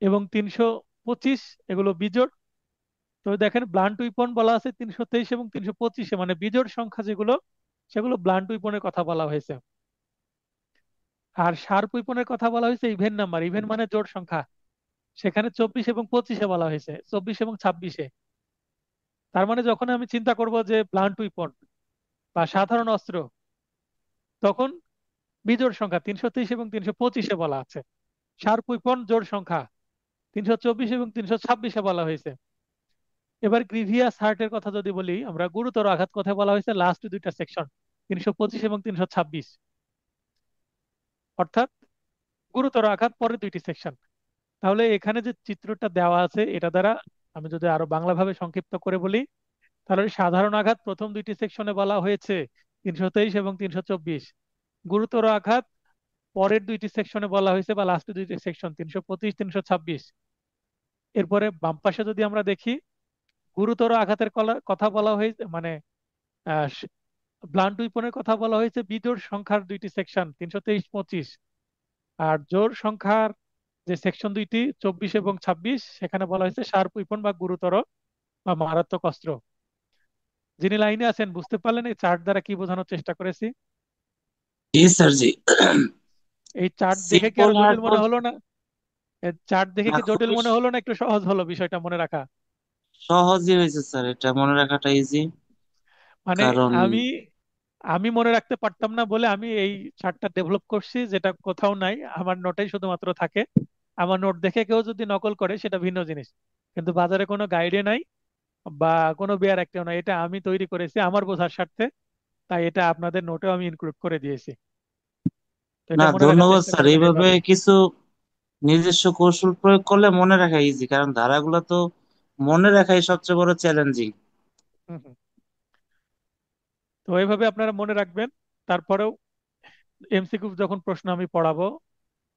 এবং 325 এগুলো বিজোড়। তো দেখেন ব্লান্ট উইপন বলা আছে 323 এবং 325-এ, মানে বিজোড় সংখ্যা যেগুলো, সেগুলো ব্লান্ট উইপনের কথা বলা হয়েছে। আর শার্প উইপনের কথা বলা হয়েছে ইভেন নাম্বার, ইভেন মানে জোড় সংখ্যা, সেখানে 24 এবং 25-এ বলা হয়েছে, 24 এবং 26-এ। তার মানে যখন আমি চিন্তা করব যে ব্লান্ট উইপন বা সাধারণ অস্ত্র, তখন বিজোড় সংখ্যা 323 এবং 325-এ বলা আছে। শার্প উইপন জোড় সংখ্যা 324 এবং 326-এ বলা হয়েছে। এবার গ্রিভিয়াস হার্টের কথা যদি বলি, আমরা গুরুতর আঘাত কথা বলা হয়েছে লাস্ট দুইটা সেকশন, 325 এবং 326, অর্থাৎ গুরুতর আঘাত পরের দুইটি সেকশন। তাহলে এখানে যে চিত্রটা দেওয়া আছে এটা দ্বারা আমি যদি আরো বাংলাভাবে সংক্ষিপ্ত করে বলি, তাহলে সাধারণ আঘাত প্রথম দুইটি সেকশনে বলা হয়েছে 323 এবং 324, গুরুতর আঘাত পরের দুইটি সেকশনে বলা হয়েছে, বা লাস্ট দুইটি সেকশন 325, 326। এরপরে বাম পাশে যদি আমরা দেখি, গুরুতর আঘাতের কথা বলা হয়েছে, মানে ব্লান্ট উইপনের কথা বলা হয়েছে বিজোড় সংখ্যার দুইটি সেকশন 323, 25। আর জোড় সংখ্যার যে সেকশন দুইটি 24 এবং 26, সেখানে বলা হয়েছে শার্প উইপন বা গুরুতর বা মারাত্মক অস্ত্র। যিনি লাইনে আছেন বুঝতে পারলেন এই চার্ট দ্বারা কি বোঝানোর চেষ্টা করেছি? জি স্যার, জি। এই চার্ট দেখে কি সিম্পল আরো হার্ট জটিল মনে হলো না? চার্ট দেখে না, কি জটিল খুবই মনে হলো না একটু সহজ হলো বিষয়টা মনে রাখা? সহজই হয়েছে স্যার, এটা মনে রাখাটা ইজি। মানে কারণ আমি আমি মনে রাখতে পারতাম না বলে আমি এই চার্টটা ডেভেলপ করছি, যেটা কোথাও নাই, আমার নোটেই শুধুমাত্র থাকে। আমার নোট দেখে কেউ যদি নকল করে সেটা ভিন্ন জিনিস, কিন্তু বাজারে কোনো গাইডে নাই বা কোনো বেয়ার একটাও নাই, এটা আমি তৈরি করেছি আমার বোঝার স্বার্থে। তাই এটা আপনাদের নোটেও আমি ইনক্লুড করে দিয়েছি। তো না, এটা মনে রাখার ধন্যবাদ চেষ্টা স্যার। করবেন এইভাবে এইভাবে। কিছু নিজস্ব কৌশল প্রয়োগ করলে মনে রাখা ইজি, কারণ ধারাগুলো তো মনে রাখাই সবচেয়ে বড় চ্যালেঞ্জিং। হুম হুম। তো এইভাবে আপনারা মনে রাখবেন। তারপরেও এমসিকিউ যখন প্রশ্ন আমি পড়াবো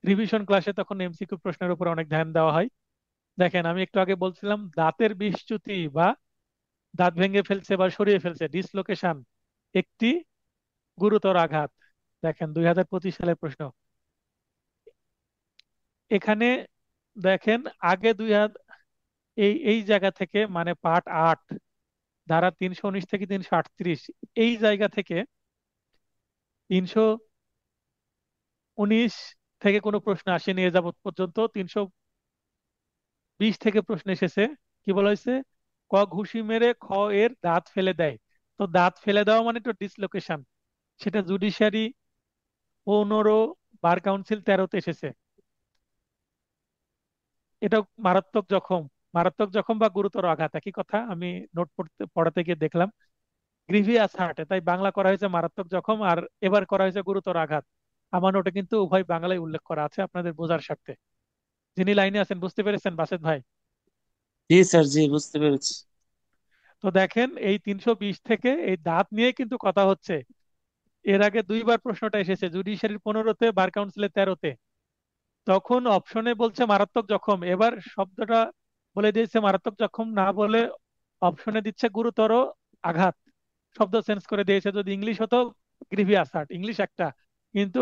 রিভিশন ক্লাসে, তখন এমসিকিউ প্রশ্নের উপর অনেক ধ্যান দেওয়া হয়। দেখেন আমি একটু আগে বলছিলাম দাঁতের বিচ্যুতি বা দাঁত ভেঙে ফেলছে বা সরিয়ে ফেলছে, ডিসলোকেশন একটি গুরুতর আঘাত। দেখেন 2025 সালের প্রশ্ন এখানে। দেখেন আগে এই এই জায়গা থেকে, মানে পার্ট 8 ধারা 319 থেকে 338, এই জায়গা থেকে 319 থেকে কোনো প্রশ্ন আসেনি এ যাবৎ পর্যন্ত। 320 থেকে প্রশ্ন এসেছে। কি বলা হয়েছে? ক ঘুষি মেরে খ এর দাঁত ফেলে দেয়। তো দাঁত ফেলে দেওয়া মানে তো ডিসলোকেশন, সেটা জুডিশিয়ারি 15, বার কাউন্সিল 13-তে এসেছে। এটা মারাত্মক জখম, মারাত্মক জখম বা গুরুতর আঘাত একই কথা, আমি নোট পড়াতে গিয়ে দেখলাম। গ্রিভিয়াস হার্টে, তাই বাংলা করা হয়েছে মারাত্মক জখম, আর এবার করা হয়েছে গুরুতর আঘাত। আমার নোটে কিন্তু উভয় বাংলায় উল্লেখ করা আছে আপনাদের বোঝার স্বার্থে। যিনি লাইনে আছেন বুঝতে পেরেছেন বাসেদ ভাই? জি স্যার, জি বুঝতে পেরেছি। তো দেখেন এই 320 থেকে এই দাঁত নিয়ে কিন্তু কথা হচ্ছে। এর আগে দুইবার প্রশ্নটা এসেছে, জুডিশিয়ারির 15-তে, বার কাউন্সিলের 13-তে। তখন অপশনে বলছে মারাত্মক জখম, এবার শব্দটা বলে দিয়েছে মারাত্মক জখম না বলে অপশনে দিচ্ছে গুরুতর আঘাত। শব্দ চেঞ্জ করে দিয়েছে। যদি ইংলিশ হতো গ্রিভিয়াস হার্ট, ইংলিশ একটা, কিন্তু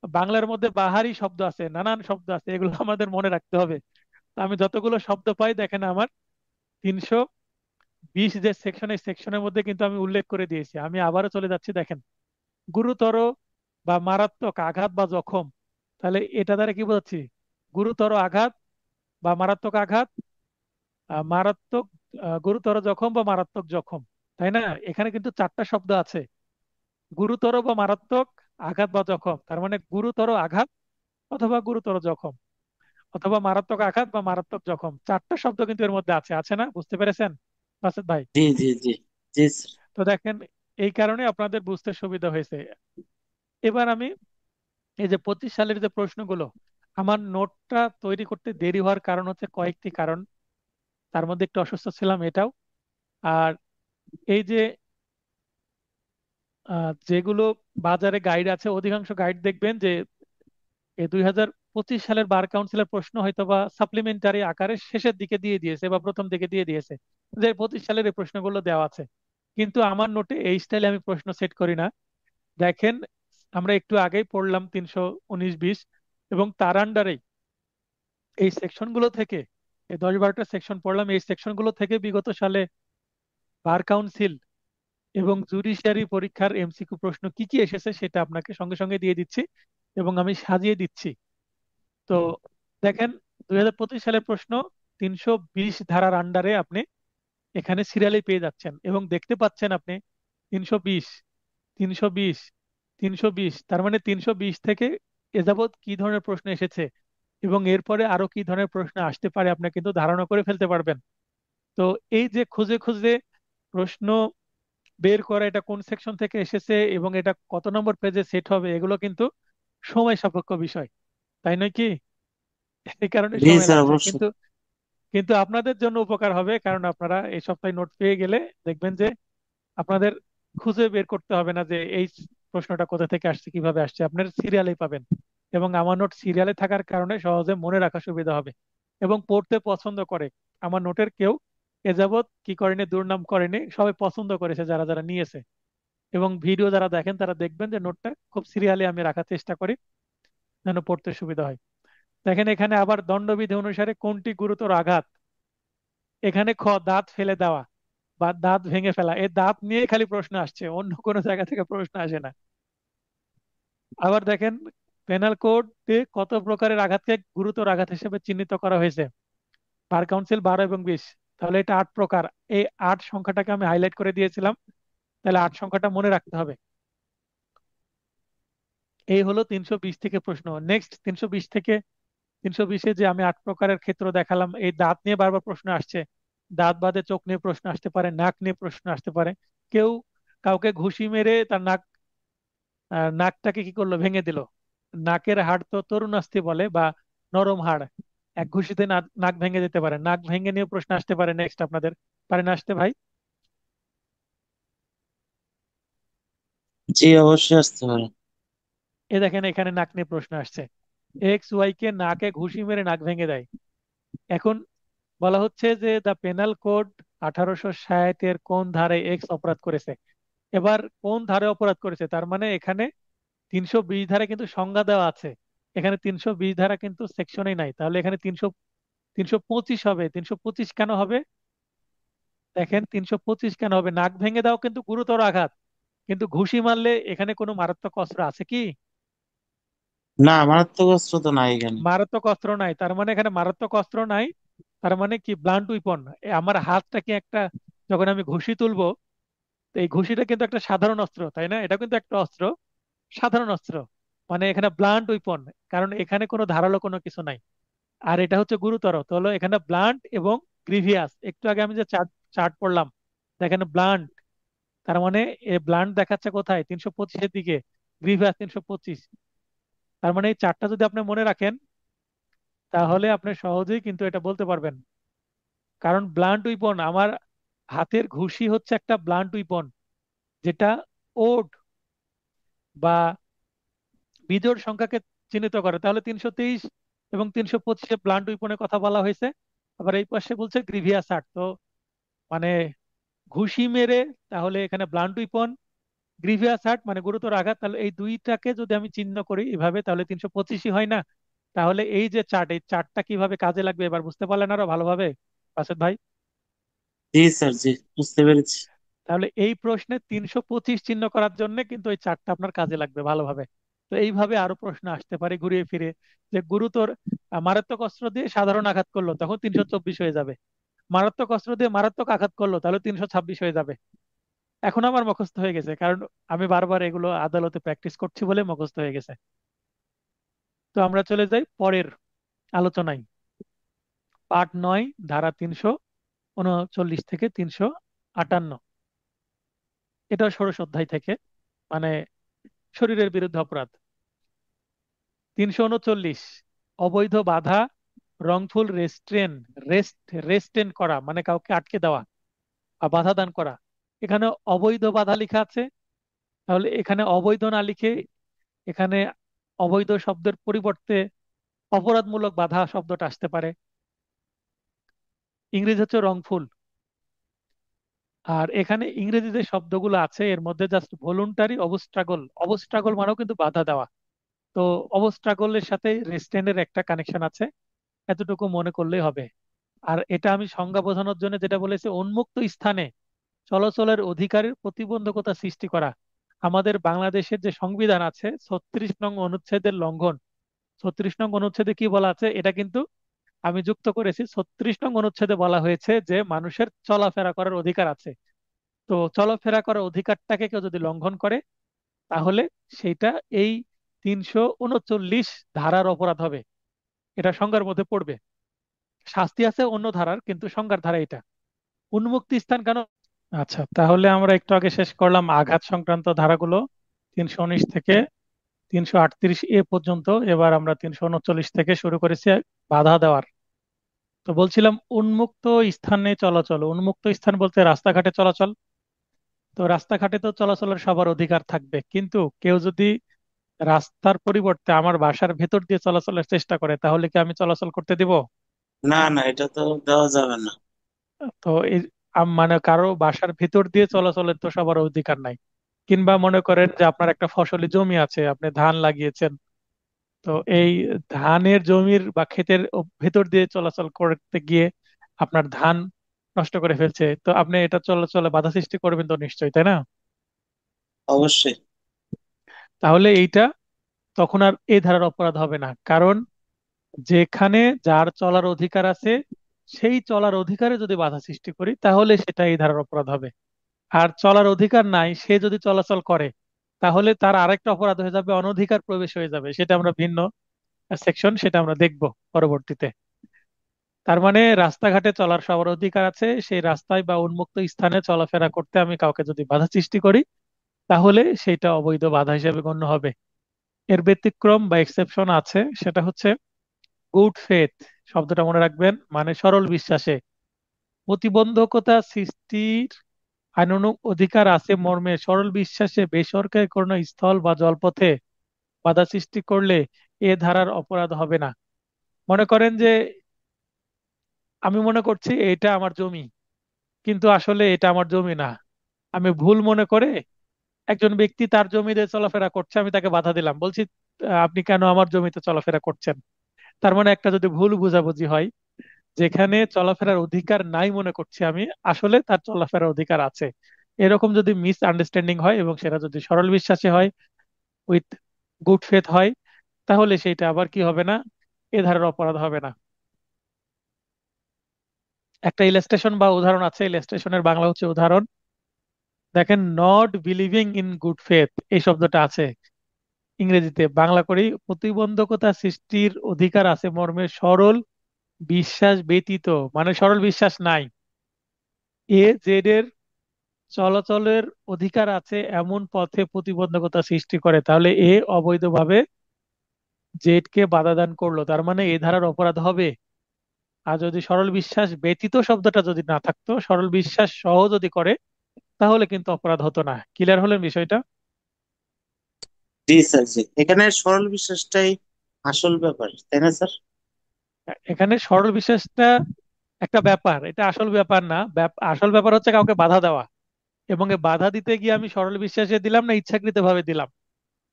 বাংলার মধ্যে বাহারি শব্দ আছে, নানান শব্দ আছে, এগুলো আমাদের মনে রাখতে হবে। তো আমি যতগুলো শব্দ পাই দেখেন আমার 320 যে সেকশন, এই সেকশনের মধ্যে কিন্তু আমি উল্লেখ করে দিয়েছি। আমি আবারও চলে যাচ্ছি, দেখেন গুরুতর বা মারাত্মক আঘাত বা জখম। তাহলে এটা দ্বারা কি বোঝাচ্ছি? গুরুতর আঘাত বা মারাত্মক আঘাত, মারাত্মক গুরুতর জখম বা মারাত্মক জখম, তাই না? এখানে কিন্তু চারটা শব্দ আছে, গুরুতর বা মারাত্মক, আঘাত বা জখম। তার মানে গুরুতর আঘাত অথবা গুরুতর জখম, অথবা মারাত্মক আঘাত বা মারাত্মক জখম, চারটা শব্দ কিন্তু এর মধ্যে আছে, আছে না? বুঝতে পেরেছেন বাসেদ ভাই? জি জি জি জি স্যার। তো দেখেন এই কারণে আপনাদের বুঝতে সুবিধা হয়েছে। এবার আমি এই যে 25 সালের যে প্রশ্নগুলো, আমার নোটটা তৈরি করতে দেরি হওয়ার কারণ হচ্ছে কয়েকটি কারণ, তার মধ্যে একটু অসুস্থ ছিলাম এটাও। আর এই যে যেগুলো বাজারে গাইড আছে, অধিকাংশ গাইড দেখবেন যে এই 2025 সালের বার কাউন্সিলের প্রশ্ন হয়তো বা সাপ্লিমেন্টারি আকারে শেষের দিকে দিয়ে দিয়েছে বা প্রথম দিকে দিয়ে দিয়েছে, যে 25 সালের এই প্রশ্নগুলো দেওয়া আছে। কিন্তু আমার নোটে এই স্টাইলে আমি প্রশ্ন সেট করি না। দেখেন আমরা একটু আগেই পড়লাম 319-20, এবং তার আন্ডারেই এই সেকশনগুলো থেকে, এই 10-12টা সেকশন পড়লাম, এই সেকশনগুলো থেকে বিগত সালে বার কাউন্সিল এবং জুডিশিয়ারি পরীক্ষার এমসিকিউ প্রশ্ন কি কি এসেছে সেটা আপনাকে সঙ্গে সঙ্গে দিয়ে দিচ্ছি এবং আমি সাজিয়ে দিচ্ছি। তো দেখেন 2025 সালের প্রশ্ন 320 ধারার আন্ডারে আপনি এখানে সিরিয়ালি পেয়ে যাচ্ছেন এবং দেখতে পাচ্ছেন আপনি 320, 320, 320, তার মানে 320 থেকে এ যাবৎ কি ধরনের প্রশ্ন এসেছে এবং এরপরে আরো কি ধরনের প্রশ্ন আসতে পারে আপনি কিন্তু ধারণা করে ফেলতে পারবেন। তো এই যে খুঁজে খুঁজে প্রশ্ন বের করা, এটা কোন সেকশন থেকে এসেছে এবং এটা কত নম্বর পেজে সেট হবে, এগুলো কিন্তু সময় সাপেক্ষ বিষয়, তাই নয় কি? এই কারণে জি সময় স্যার, লাগছে, অবশ্যই। কিন্তু কিন্তু আপনাদের জন্য উপকার হবে, কারণ আপনারা এই সপ্তাহে নোট পেয়ে গেলে দেখবেন যে আপনাদের খুঁজে বের করতে হবে না যে এই প্রশ্নটা কোথা থেকে আসছে কিভাবে আসছে, আপনার সিরিয়ালেই পাবেন। এবং আমার নোট সিরিয়ালে থাকার কারণে সহজে মনে রাখা সুবিধা হবে এবং পড়তে পছন্দ করে। আমার নোটের কেউ এ যাবৎ কি করেনি, দুর্নাম করেনি, সবাই পছন্দ করেছে যারা যারা নিয়েছে। এবং ভিডিও যারা দেখেন তারা দেখবেন যে নোটটা খুব সিরিয়ালি আমি রাখার চেষ্টা করি যেন পড়তে সুবিধা হয়। দেখেন এখানে আবার দণ্ডবিধি অনুসারে কোনটি গুরুতর আঘাত, এখানে খ দাঁত ফেলে দেওয়া বা দাঁত ভেঙে ফেলা, এই দাঁত নিয়ে খালি প্রশ্ন আসছে, অন্য কোনো জায়গা থেকে প্রশ্ন আসে না। আবার দেখেন পেনাল কোডে কত প্রকারের আঘাতকে গুরুতর আঘাত হিসেবে চিহ্নিত করা হয়েছে? বার কাউন্সিল 12 এবং 20। তাহলে এটা 8 প্রকার। এই 8 সংখ্যাটাকে আমি হাইলাইট করে দিয়েছিলাম, তাহলে 8 সংখ্যাটা মনে রাখতে হবে। এই হলো 320 থেকে প্রশ্ন। নেক্সট 320 থেকে 320-এ যে আমি 8 প্রকারের ক্ষেত্র দেখালাম, এই দাঁত নিয়ে বারবার প্রশ্ন আসছে। দাঁত বাদে চোখ নিয়ে প্রশ্ন আসতে পারে, নাক নিয়ে প্রশ্ন আসতে পারে। কেউ কাউকে ঘুষি মেরে তার নাকটাকে কি করলো, ভেঙে দিল। নাকের হাড় তো তরুণাস্থি বলে বা নরম হাড়, এক ঘুষিতে নাক নাক ভেঙে যেতে পারে। নাক ভেঙে নিয়ে প্রশ্ন আসতে পারে নেক্সট আপনাদের। পারে না আসতে ভাই? জি, অবশ্যই আসতে পারে। এ দেখেন এখানে নাক নিয়ে প্রশ্ন আসছে। এক্স ওয়াই কে নাকে ঘুষি মেরে নাক ভেঙে দেয়। এখন বলা হচ্ছে যে দ্য পেনাল কোড 1860-এর কোন ধারায় এক্স অপরাধ করেছে। এবার কোন ধারে অপরাধ করেছে, তার মানে এখানে 320 ধারা কিন্তু সংজ্ঞা দেওয়া আছে। এখানে 320 ধারা কিন্তু সেকশনেই নাই, তাহলে এখানে 325 হবে। 325 কেন হবে? দেখেন 325 কেন হবে, নাক ভেঙে দাও কিন্তু গুরুতর আঘাত, কিন্তু ঘুষি মারলে এখানে কোনো মারাত্মক অস্ত্র আছে কি? না, মারাত্মক অস্ত্র তো নাই এখানে। মারাত্মক অস্ত্র নাই, তার মানে এখানে মারাত্মক অস্ত্র নাই। তার মানে কি, ব্লান্ট উইপন। আমার হাতটা কি একটা, যখন আমি ঘুষি তুলবো, তো এই ঘুষিটা কিন্তু একটা সাধারণ অস্ত্র, তাই না? এটা কিন্তু একটা অস্ত্র, সাধারণ অস্ত্র। মানে এখানে ব্লান্ট উইপন, কারণ এখানে কোনো ধারালো কোনো কিছু নাই। আর এটা হচ্ছে গুরুতর, তো হলো এখানে ব্লান্ট এবং গ্রিভিয়াস। একটু আগে আমি যে চার্ট চার্ট পড়লাম, দেখেন ব্লান্ট, তার মানে এ ব্লান্ট দেখাচ্ছে কোথায়, 325-এর দিকে। গ্রিভিয়াস 325। তার মানে এই চারটা যদি আপনি মনে রাখেন, তাহলে আপনি সহজেই কিন্তু এটা বলতে পারবেন। কারণ ব্লান্ট উইপন, আমার হাতের ঘুষি হচ্ছে একটা ব্লান্ট উইপন, যেটা ওড বা বিজোড় সংখ্যাকে চিহ্নিত করে। তাহলে 323 এবং 325-এ ব্লান্ট উইপনের কথা বলা হয়েছে। আবার এই পাশে বলছে গ্রিভিয়াস আর্ট, তো মানে ঘুষি মেরে, তাহলে এখানে ব্লান্ট উইপন, গ্রিভিয়াস আর্ট মানে গুরুতর আঘাত। তাহলে এই দুইটাকে যদি আমি চিহ্ন করি এভাবে, তাহলে 325-ই হয় না? তাহলে এই যে চার্ট, এই চার্টটা কিভাবে কাজে লাগবে এবার বুঝতে পারলেন আরো ভালোভাবে, আসাদ ভাই? জি স্যার, জি, বুঝতে পেরেছি। তাহলে এই প্রশ্নে 325 চিহ্ন করার জন্য কিন্তু ওই চারটা আপনার কাজে লাগবে ভালোভাবে। তো এইভাবে আরো প্রশ্ন আসতে পারে ঘুরিয়ে ফিরে, যে গুরুতর মারাত্মক অস্ত্র দিয়ে সাধারণ আঘাত করলো তখন 324 হয়ে যাবে, মারাত্মক অস্ত্র দিয়ে মারাত্মক আঘাত করলো তাহলে 326 হয়ে যাবে। এখন আমার মুখস্থ হয়ে গেছে, কারণ আমি বারবার এগুলো আদালতে প্র্যাকটিস করছি বলে মুখস্থ হয়ে গেছে। তো আমরা চলে যাই পরের আলোচনায়। পার্ট 9, ধারা 339 থেকে 358। এটা ষোড়শ অধ্যায় থেকে, মানে শরীরের বিরুদ্ধে অপরাধ। 339, অবৈধ বাধা, রংফুল রেস্টেন করা মানে কাউকে আটকে দেওয়া বা বাধা দান করা। এখানে অবৈধ বাধা লেখা আছে, তাহলে এখানে অবৈধ না লিখে এখানে অবৈধ শব্দের পরিবর্তে অপরাধমূলক বাধা শব্দটা আসতে পারে। ইংরেজি হচ্ছে রংফুল। আর এখানে ইংরেজি যে শব্দগুলো আছে এর মধ্যে জাস্ট ভলুন্টারি অবস্ট্রাগল, অবস্ট্রাগল মানেও কিন্তু বাধা দেওয়া। তো অবস্ট্রাগলের সাথে রেস্টেনের একটা কানেকশন আছে, এতটুকু মনে করলেই হবে। আর এটা আমি সংজ্ঞা বোঝানোর জন্য যেটা বলেছি, উন্মুক্ত স্থানে চলাচলের অধিকারের প্রতিবন্ধকতা সৃষ্টি করা। আমাদের বাংলাদেশের যে সংবিধান আছে 36 নং অনুচ্ছেদের লঙ্ঘন। 36 নং অনুচ্ছেদে কি বলা আছে এটা কিন্তু আমি যুক্ত করেছি। 36 নং অনুচ্ছেদে বলা হয়েছে যে মানুষের চলাফেরা করার অধিকার আছে। তো চলাফেরা করার অধিকারটাকে কেউ যদি লঙ্ঘন করে, তাহলে সেইটা এই 339 ধারার অপরাধ হবে। এটা সংজ্ঞার মধ্যে পড়বে। শাস্তি আছে অন্য ধারার, কিন্তু সংজ্ঞার ধারা এটা। উন্মুক্ত স্থান কেন? আচ্ছা, তাহলে আমরা একটু আগে শেষ করলাম আঘাত সংক্রান্ত ধারাগুলো, 319 থেকে 338 পর্যন্ত। এবার আমরা 339 থেকে শুরু করেছি বাধা দেওয়ার। তো বলছিলাম উন্মুক্ত স্থানে চলাচল, উন্মুক্ত স্থান বলতে রাস্তাঘাটে চলাচল। তো রাস্তাঘাটে তো চলাচলের সবার অধিকার থাকবে, কিন্তু কেউ যদি রাস্তার পরিবর্তে আমার বাসার ভেতর দিয়ে চলাচলের চেষ্টা করে, তাহলে কি আমি চলাচল করতে দিব? না, না, এটা তো দেওয়া যাবে না। তো এই মানে কারো বাসার ভিতর দিয়ে চলাচলের তো সবার অধিকার নাই। কিংবা মনে করেন যে আপনার একটা ফসলি জমি আছে, আপনি ধান লাগিয়েছেন, তো এই ধানের জমির বা ক্ষেতের ভেতর দিয়ে চলাচল করতে গিয়ে আপনার ধান নষ্ট করে ফেলছে, তো আপনি এটা চলাচলে বাধা সৃষ্টি করবেন তো নিশ্চয়ই, তাই না? অবশ্যই। তাহলে এইটা তখন আর এই ধারার অপরাধ হবে না। কারণ যেখানে যার চলার অধিকার আছে, সেই চলার অধিকারে যদি বাধা সৃষ্টি করি তাহলে সেটা এই ধারার অপরাধ হবে। আর চলার অধিকার নাই, সে যদি চলাচল করে, তাহলে তার আরেকটা অপরাধ হয়ে যাবে, অনধিকার প্রবেশ হয়ে যাবে। সেটা আমরা ভিন্ন সেকশন, সেটা আমরা দেখব পরবর্তীতে। তার মানে রাস্তাঘাটে চলার সবার অধিকার আছে, সেই রাস্তায় বা উন্মুক্ত স্থানে চলাফেরা করতে আমি কাউকে যদি বাধা সৃষ্টি করি, তাহলে সেটা অবৈধ বাধা হিসেবে গণ্য হবে। এর ব্যতিক্রম বা এক্সেপশন আছে, সেটা হচ্ছে গুড ফেথ। শব্দটা মনে রাখবেন, মানে সরল বিশ্বাসে প্রতিবন্ধকতা সৃষ্টির আইনানুগ অধিকার আছে মর্মে সরল বিশ্বাসে বেসরকারি কোনো স্থল বা জলপথে বাধা সৃষ্টি করলে এ ধারার অপরাধ হবে না। মনে করেন যে আমি মনে করছি এটা আমার জমি, কিন্তু আসলে এটা আমার জমি না। আমি ভুল মনে করে একজন ব্যক্তি তার জমিতে চলাফেরা করছে, আমি তাকে বাধা দিলাম, বলছি আপনি কেন আমার জমিতে চলাফেরা করছেন?" তার মানে একটা যদি ভুল বোঝাবুঝি হয়, যেখানে চলাফেরার অধিকার নাই মনে করছি আমি, আসলে তার চলাফেরার অধিকার আছে, এরকম যদি মিস আন্ডারস্ট্যান্ডিং হয় এবং সেটা যদি সরল বিশ্বাসী হয়, উইথ গুড ফেথ হয়, তাহলে সেইটা আবার কি হবে না, এ ধারার অপরাধ হবে না। একটা ইলাস্ট্রেশন বা উদাহরণ আছে, ইলাস্ট্রেশনের বাংলা হচ্ছে উদাহরণ। দেখেন, not believing in good faith এই শব্দটা আছে ইংরেজিতে, বাংলা করি প্রতিবন্ধকতা সৃষ্টির অধিকার আছে মর্মে সরল বিশ্বাস ব্যতীত, মানে সরল বিশ্বাস নাই, এ জেড এর চলাচলের অধিকার আছে এমন পথে প্রতিবন্ধকতা সৃষ্টি করে, তাহলে এ অবৈধভাবে জেড কে বাধা দান করলো, তার মানে এ ধারার অপরাধ হবে। আর যদি সরল বিশ্বাস ব্যতীত শব্দটা যদি না থাকতো, সরল বিশ্বাস সহ যদি করে, তাহলে কিন্তু অপরাধ হতো না। ক্লিয়ার হলেন বিষয়টা? জি স্যার, জি, এখানে সরল বিশ্বাসটাই আসল ব্যাপার, তাই না স্যার? এখানে সরল বিশ্বাসটা একটা ব্যাপার, এটা আসল ব্যাপার না। আসল ব্যাপার হচ্ছে কাউকে বাধা দেওয়া, এবং এই বাধা দিতে গিয়ে আমি সরল বিশ্বাসে দিলাম না ইচ্ছাকৃত ভাবে দিলাম।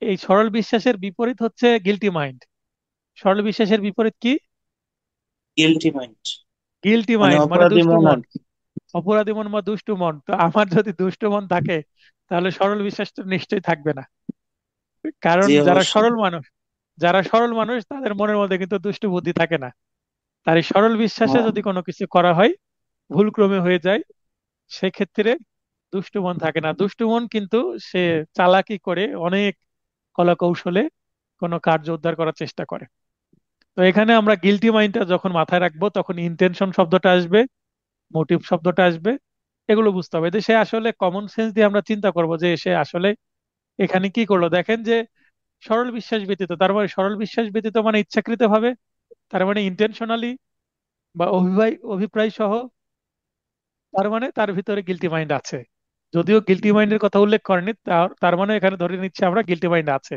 এই সরল বিশ্বাসের বিপরীত হচ্ছে গিলটি মাইন্ড। সরল বিশ্বাসের বিপরীত কি? গিলটি মাইন্ড গিলটি মানে মাইন্ড মানে অপরাধী দুষ্টু মন মন। আর কি। অপরাধী মন বা দুষ্টু মন। তো আমার যদি দুষ্টু মন থাকে, তাহলে সরল বিশ্বাস তো নিশ্চয়ই থাকবে না। কারণ জি যারা অবশ্যই। সরল মানুষ, যারা সরল মানুষ তাদের মনের মধ্যে কিন্তু দুষ্টু বুদ্ধি থাকে না। তার এই সরল বিশ্বাসে হ্যাঁ। যদি কোনো কিছু করা হয়, ভুল ক্রমে হয়ে যায়, সেক্ষেত্রে দুষ্টু মন থাকে না। দুষ্টু মন কিন্তু সে চালাকি করে অনেক কলা কৌশলে কোনো কার্য উদ্ধার করার চেষ্টা করে। তো এখানে আমরা গিলটি মাইন্ডটা যখন মাথায় রাখবো, তখন ইন্টেনশন শব্দটা আসবে, মোটিভ শব্দটা আসবে। এগুলো বুঝতে হবে যে সে আসলে কমন সেন্স দিয়ে আমরা চিন্তা করব যে সে আসলে এখানে কি করলো। দেখেন যে সরল বিশ্বাস ব্যতীত, তার মানে সরল বিশ্বাস ব্যতীত মানে ইচ্ছাকৃত ভাবে, তার মানে ইন্টেনশনালি বা অভিপ্রায় অভিপ্রায় সহ, তার মানে তার ভিতরে গিলটি মাইন্ড আছে। যদিও গিলটি মাইন্ডের কথা উল্লেখ করেনি, তার মানে এখানে ধরে নিচ্ছে আমরা গিলটি মাইন্ড আছে,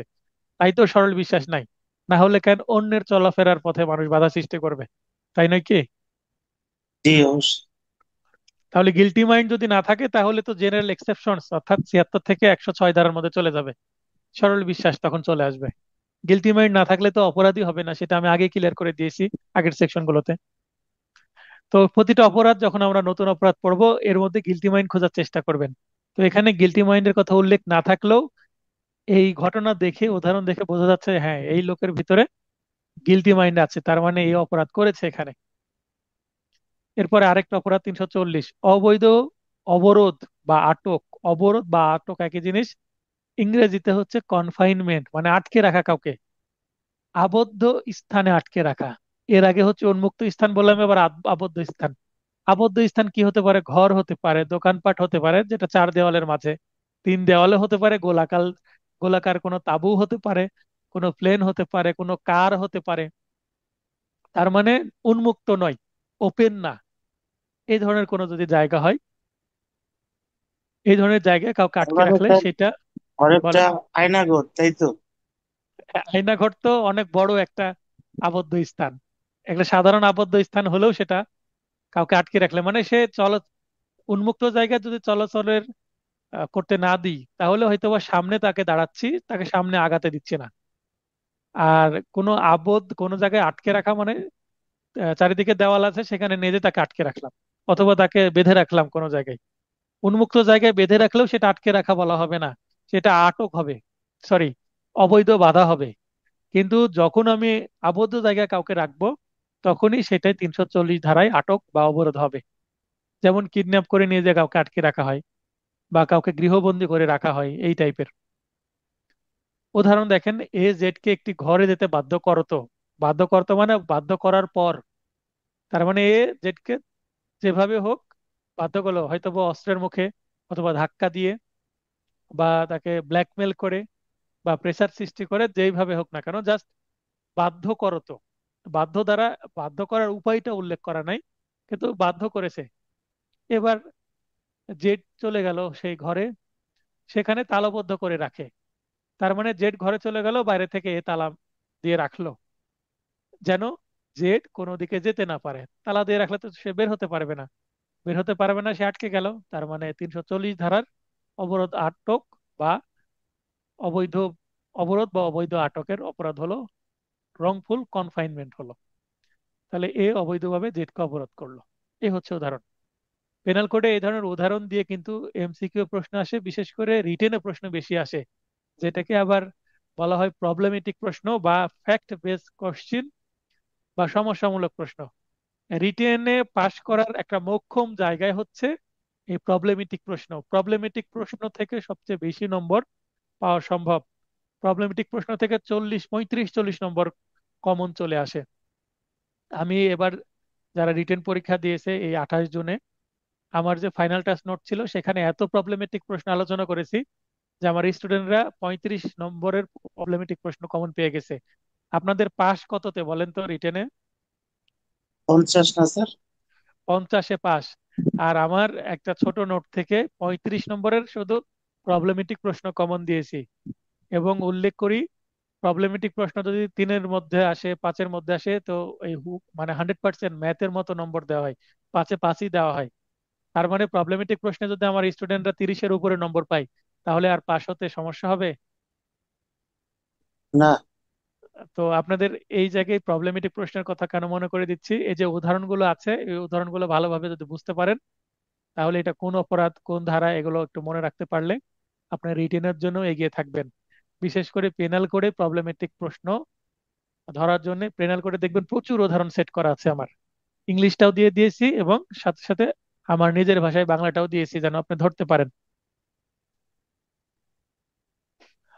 তাই তো সরল বিশ্বাস নাই। না হলে কেন অন্যের চলাফেরার পথে মানুষ বাধা সৃষ্টি করবে? তাই নয় কি? জি অবশ্যই। তাহলে গিলটি মাইন্ড যদি না থাকে, তাহলে তো জেনারেল এক্সেপশন অর্থাৎ 76 থেকে 106 ধারার মধ্যে চলে যাবে, সরল বিশ্বাস তখন চলে আসবে। গিলটি মাইন্ড না থাকলে তো অপরাধী হবে না, সেটা আমি আগে ক্লিয়ার করে দিয়েছি আগের সেকশন গুলোতে। তো প্রতিটা অপরাধ যখন আমরা নতুন অপরাধ পড়বো, এর মধ্যে গিলটি মাইন্ড খোঁজার চেষ্টা করবেন। তো এখানে গিলটি মাইন্ডের কথা উল্লেখ না থাকলেও এই ঘটনা দেখে, উদাহরণ দেখে বোঝা যাচ্ছে হ্যাঁ এই লোকের ভিতরে গিলটি মাইন্ড আছে, তার মানে এই অপরাধ করেছে এখানে। এরপরে আরেকটা অপরাধ 340, অবৈধ অবরোধ বা আটক। অবরোধ বা আটক একই জিনিস। ইংরেজিতে হচ্ছে কনফাইনমেন্ট, মানে আটকে রাখা কাউকে, আবদ্ধ স্থানে আটকে রাখা। এর আগে হচ্ছে উন্মুক্ত স্থান বললাম, এবার আবদ্ধ স্থান। আবদ্ধ স্থান কি হতে পারে? ঘর হতে পারে, দোকানপাট হতে পারে যেটা চার দেওয়ালের মাঝে, তিন দেওয়ালে হতে পারে, গোলাকার গোলাকার কোনো তাঁবু হতে পারে, কোনো প্লেন হতে পারে, কোনো কার হতে পারে। তার মানে উন্মুক্ত নয়, ওপেন না। এই ধরনের কোনো যদি জায়গা হয়, এই ধরনের জায়গায় কাউকে তার আটকে মানে রাখলে স্যার সেটা। অনেকটা বলেন। আয়নাঘর, তাই তো? আয়নাঘর তো অনেক বড় একটা আবদ্ধ স্থান। একটা সাধারণ আবদ্ধ স্থান হলেও সেটা কাউকে আটকে রাখলে মানে সে উন্মুক্ত জায়গায় যদি চলাচলের করতে না দিই, তাহলে হয়তোবা সামনে তাকে দাঁড়াচ্ছি, তাকে সামনে আগাতে দিচ্ছে না। আর কোনো জায়গায় আটকে রাখা মানে চারিদিকে দেওয়াল আছে, সেখানে নেজে তাকে আটকে রাখলাম, অথবা তাকে বেঁধে রাখলাম কোনো জায়গায়। উন্মুক্ত জায়গায় বেঁধে রাখলেও সেটা আটকে রাখা বলা হবে না, সেটা আটক হবে, সরি, অবৈধ বাধা হবে। কিন্তু যখন আমি আবদ্ধ জায়গায় কাউকে রাখবো, তখনই সেটাই 340 ধারায় আটক বা অবরোধ হবে। যেমন কিডন্যাপ করে নিয়ে যে কাউকে আটকে রাখা হয়, বা কাউকে গৃহবন্দী করে রাখা হয়, এই টাইপের। উদাহরণ দেখেন, এ জেড কে একটি ঘরে যেতে বাধ্য করতো। বাধ্য করতো মানে বাধ্য করার পর, তার মানে এ জেড কে যেভাবে হোক বাধ্য করলো, হয়তো বা অস্ত্রের মুখে, অথবা ধাক্কা দিয়ে, বা তাকে ব্ল্যাকমেল করে, বা প্রেসার সৃষ্টি করে, যেইভাবে হোক না কেন, জাস্ট বাধ্য করতো। বাধ্য দ্বারা, বাধ্য করার উপায়টা উল্লেখ করা নাই, কিন্তু বাধ্য করেছে। এবার জেড চলে গেল সেই ঘরে, সেখানে তালাবদ্ধ করে রাখে। তার মানে জেড ঘরে চলে গেল, বাইরে থেকে এ তালা দিয়ে রাখলো, যেন জেড কোনো দিকে যেতে না পারে। তালা দিয়ে রাখলে তো সে বের হতে পারবে না। বের হতে পারবে না, সে আটকে গেল। তার মানে 340 ধারার অবরোধ, আটক বা অবৈধ, অবরোধ বা অবৈধ আটকের অপরাধ হলো রংফুল কনফাইনমেন্ট হলো। তাহলে এ অবৈধভাবে জেডকে অবরোধ করলো। এই হচ্ছে উদাহরণ। পেনাল কোডে এই ধরনের উদাহরণ দিয়ে কিন্তু এমসিকিউ প্রশ্ন আসে, বিশেষ করে রিটেনে প্রশ্ন বেশি আসে, যেটাকে আবার বলা হয় প্রবলেমেটিক প্রশ্ন বা ফ্যাক্ট বেস কোশ্চিন বা সমস্যামূলক প্রশ্ন। রিটেনে পাশ করার একটা মোক্ষম জায়গায় হচ্ছে এই প্রবলেমেটিক প্রশ্ন। প্রবলেমেটিক প্রশ্ন থেকে সবচেয়ে বেশি নম্বর পাওয়া সম্ভব। প্রবলেমেটিক প্রশ্ন থেকে 40, 35, 40 নম্বর কমন চলে আসে। আমি এবার, যারা রিটেন পরীক্ষা দিয়েছে এই 28 জুনে, আমার যে ফাইনাল টেস্ট নোট ছিল সেখানে এত প্রবলেমেটিক প্রশ্ন আলোচনা করেছি যে আমার স্টুডেন্টরা 35 নম্বরের প্রবলেমেটিক প্রশ্ন কমন পেয়ে গেছে। আপনাদের পাস কততে বলেন তো রিটেনে? 50 না স্যার? 50-এ পাস। আর আমার একটা ছোট নোট থেকে 35 নম্বরের শুধু প্রবলেমেটিক প্রশ্ন কমন দিয়েছি। এবং উল্লেখ করি, প্রবলেমেটিক প্রশ্ন যদি 3-এর মধ্যে আসে, 5-এর মধ্যে আসে, তো এই মানে 100% ম্যাথের মতো নম্বর দেওয়া হয়, 5-এ 5ই দেওয়া হয়। তার মানে প্রবলেমেটিক প্রশ্নে যদি আমার স্টুডেন্টরা 30-এর উপরে নম্বর পায়, তাহলে আর পাস হতে সমস্যা হবে? না। তো আপনাদের এই জায়গায় প্রবলেমেটিক প্রশ্নের কথা কেন মনে করে দিচ্ছি, এই যে উদাহরণগুলো আছে, এই উদাহরণগুলো ভালোভাবে যদি বুঝতে পারেন, তাহলে এটা কোন অপরাধ, কোন ধারা, এগুলো একটু মনে রাখতে পারলে আপনার রিটেনের জন্য এগিয়ে থাকবেন। বিশেষ করে পেনাল কোডে প্রবলেমেটিক প্রশ্ন ধরার জন্য পেনাল কোডে দেখবেন প্রচুর উদাহরণ সেট করা আছে আমার। ইংলিশটাও দিয়ে দিয়েছি, এবং সাথে সাথে আমার নিজের ভাষায় বাংলাটাও দিয়েছি, যেন আপনি ধরতে পারেন।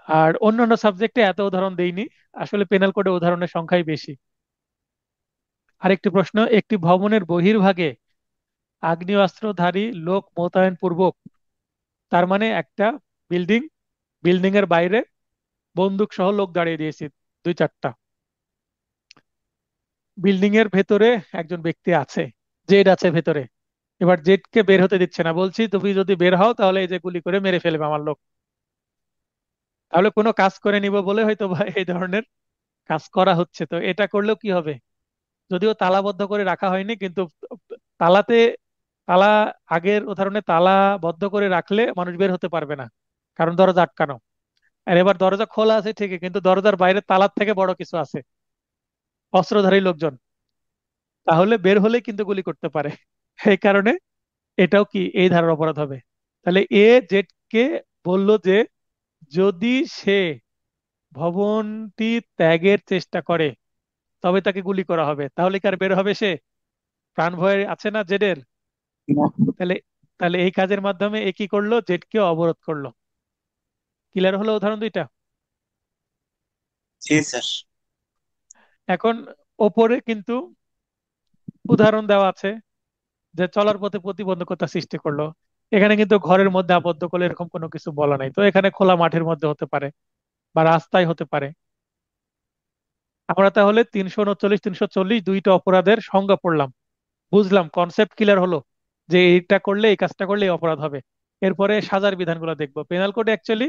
আর অন্যান্য সাবজেক্টে এত উদাহরণ দেইনি, আসলে পেনাল কোডে উদাহরণের সংখ্যাই বেশি। আরেকটি প্রশ্ন, একটি ভবনের বহির্ভাগে আগ্নেয়াস্ত্রধারী লোক মোতায়েন পূর্বক, তার মানে একটা বিল্ডিং, বিল্ডিং এর বাইরে বন্দুক সহ লোক দাঁড়িয়ে দিয়েছি, 2-4টা। বিল্ডিং এর ভেতরে একজন ব্যক্তি আছে, জেড আছে ভেতরে। এবার জেডকে বের হতে দিচ্ছে না, বলছি তুমি যদি বের হও তাহলে এই যে গুলি করে মেরে ফেলবে আমার লোক। তাহলে কোনো কাজ করে নিব বলে হয়তো বা এই ধরনের কাজ করা হচ্ছে। তো এটা করলেও কি হবে? যদিও তালাবদ্ধ করে রাখা হয়নি, কিন্তু তালাতে, তালা, আগের উদাহরণে তালা বদ্ধ করে রাখলে মানুষ বের হতে পারবে না, কারণ দরজা আটকানো। আর এবার দরজা খোলা আছে ঠিকই, কিন্তু দরজার বাইরে তালার থেকে বড় কিছু আছে, অস্ত্রধারী লোকজন। তাহলে বের হলে কিন্তু গুলি করতে পারে। এই কারণে এটাও কি এই ধারার অপরাধ হবে। তাহলে এ জেড কে বলল যে যদি সে ভবনটি ত্যাগের চেষ্টা করে তবে তাকে গুলি করা হবে, তাহলে কি আর বের হবে সে? প্রাণ ভয় আছে না জেডের? না। তাহলে, তাহলে এই কাজের মাধ্যমে এ কি করলো, জেডকে অবরোধ করলো। ক্লিয়ার হলো উদাহরণ দুইটা? জি স্যার। এখন ওপরে কিন্তু উদাহরণ দেওয়া আছে যে চলার পথে প্রতিবন্ধকতা সৃষ্টি করলো। এখানে কিন্তু ঘরের মধ্যে আবদ্ধ করলে এরকম কোনো কিছু বলা নাই, তো এখানে খোলা মাঠের মধ্যে হতে পারে বা রাস্তায় হতে পারে। আমরা তাহলে 339, 340 দুইটা অপরাধের সংজ্ঞা পড়লাম, বুঝলাম, কনসেপ্ট ক্লিয়ার হলো যে এইটা করলে, এই কাজটা করলে এই অপরাধ হবে। এরপরে সাজার বিধানগুলো দেখবো। পেনাল কোডে অ্যাকচুয়ালি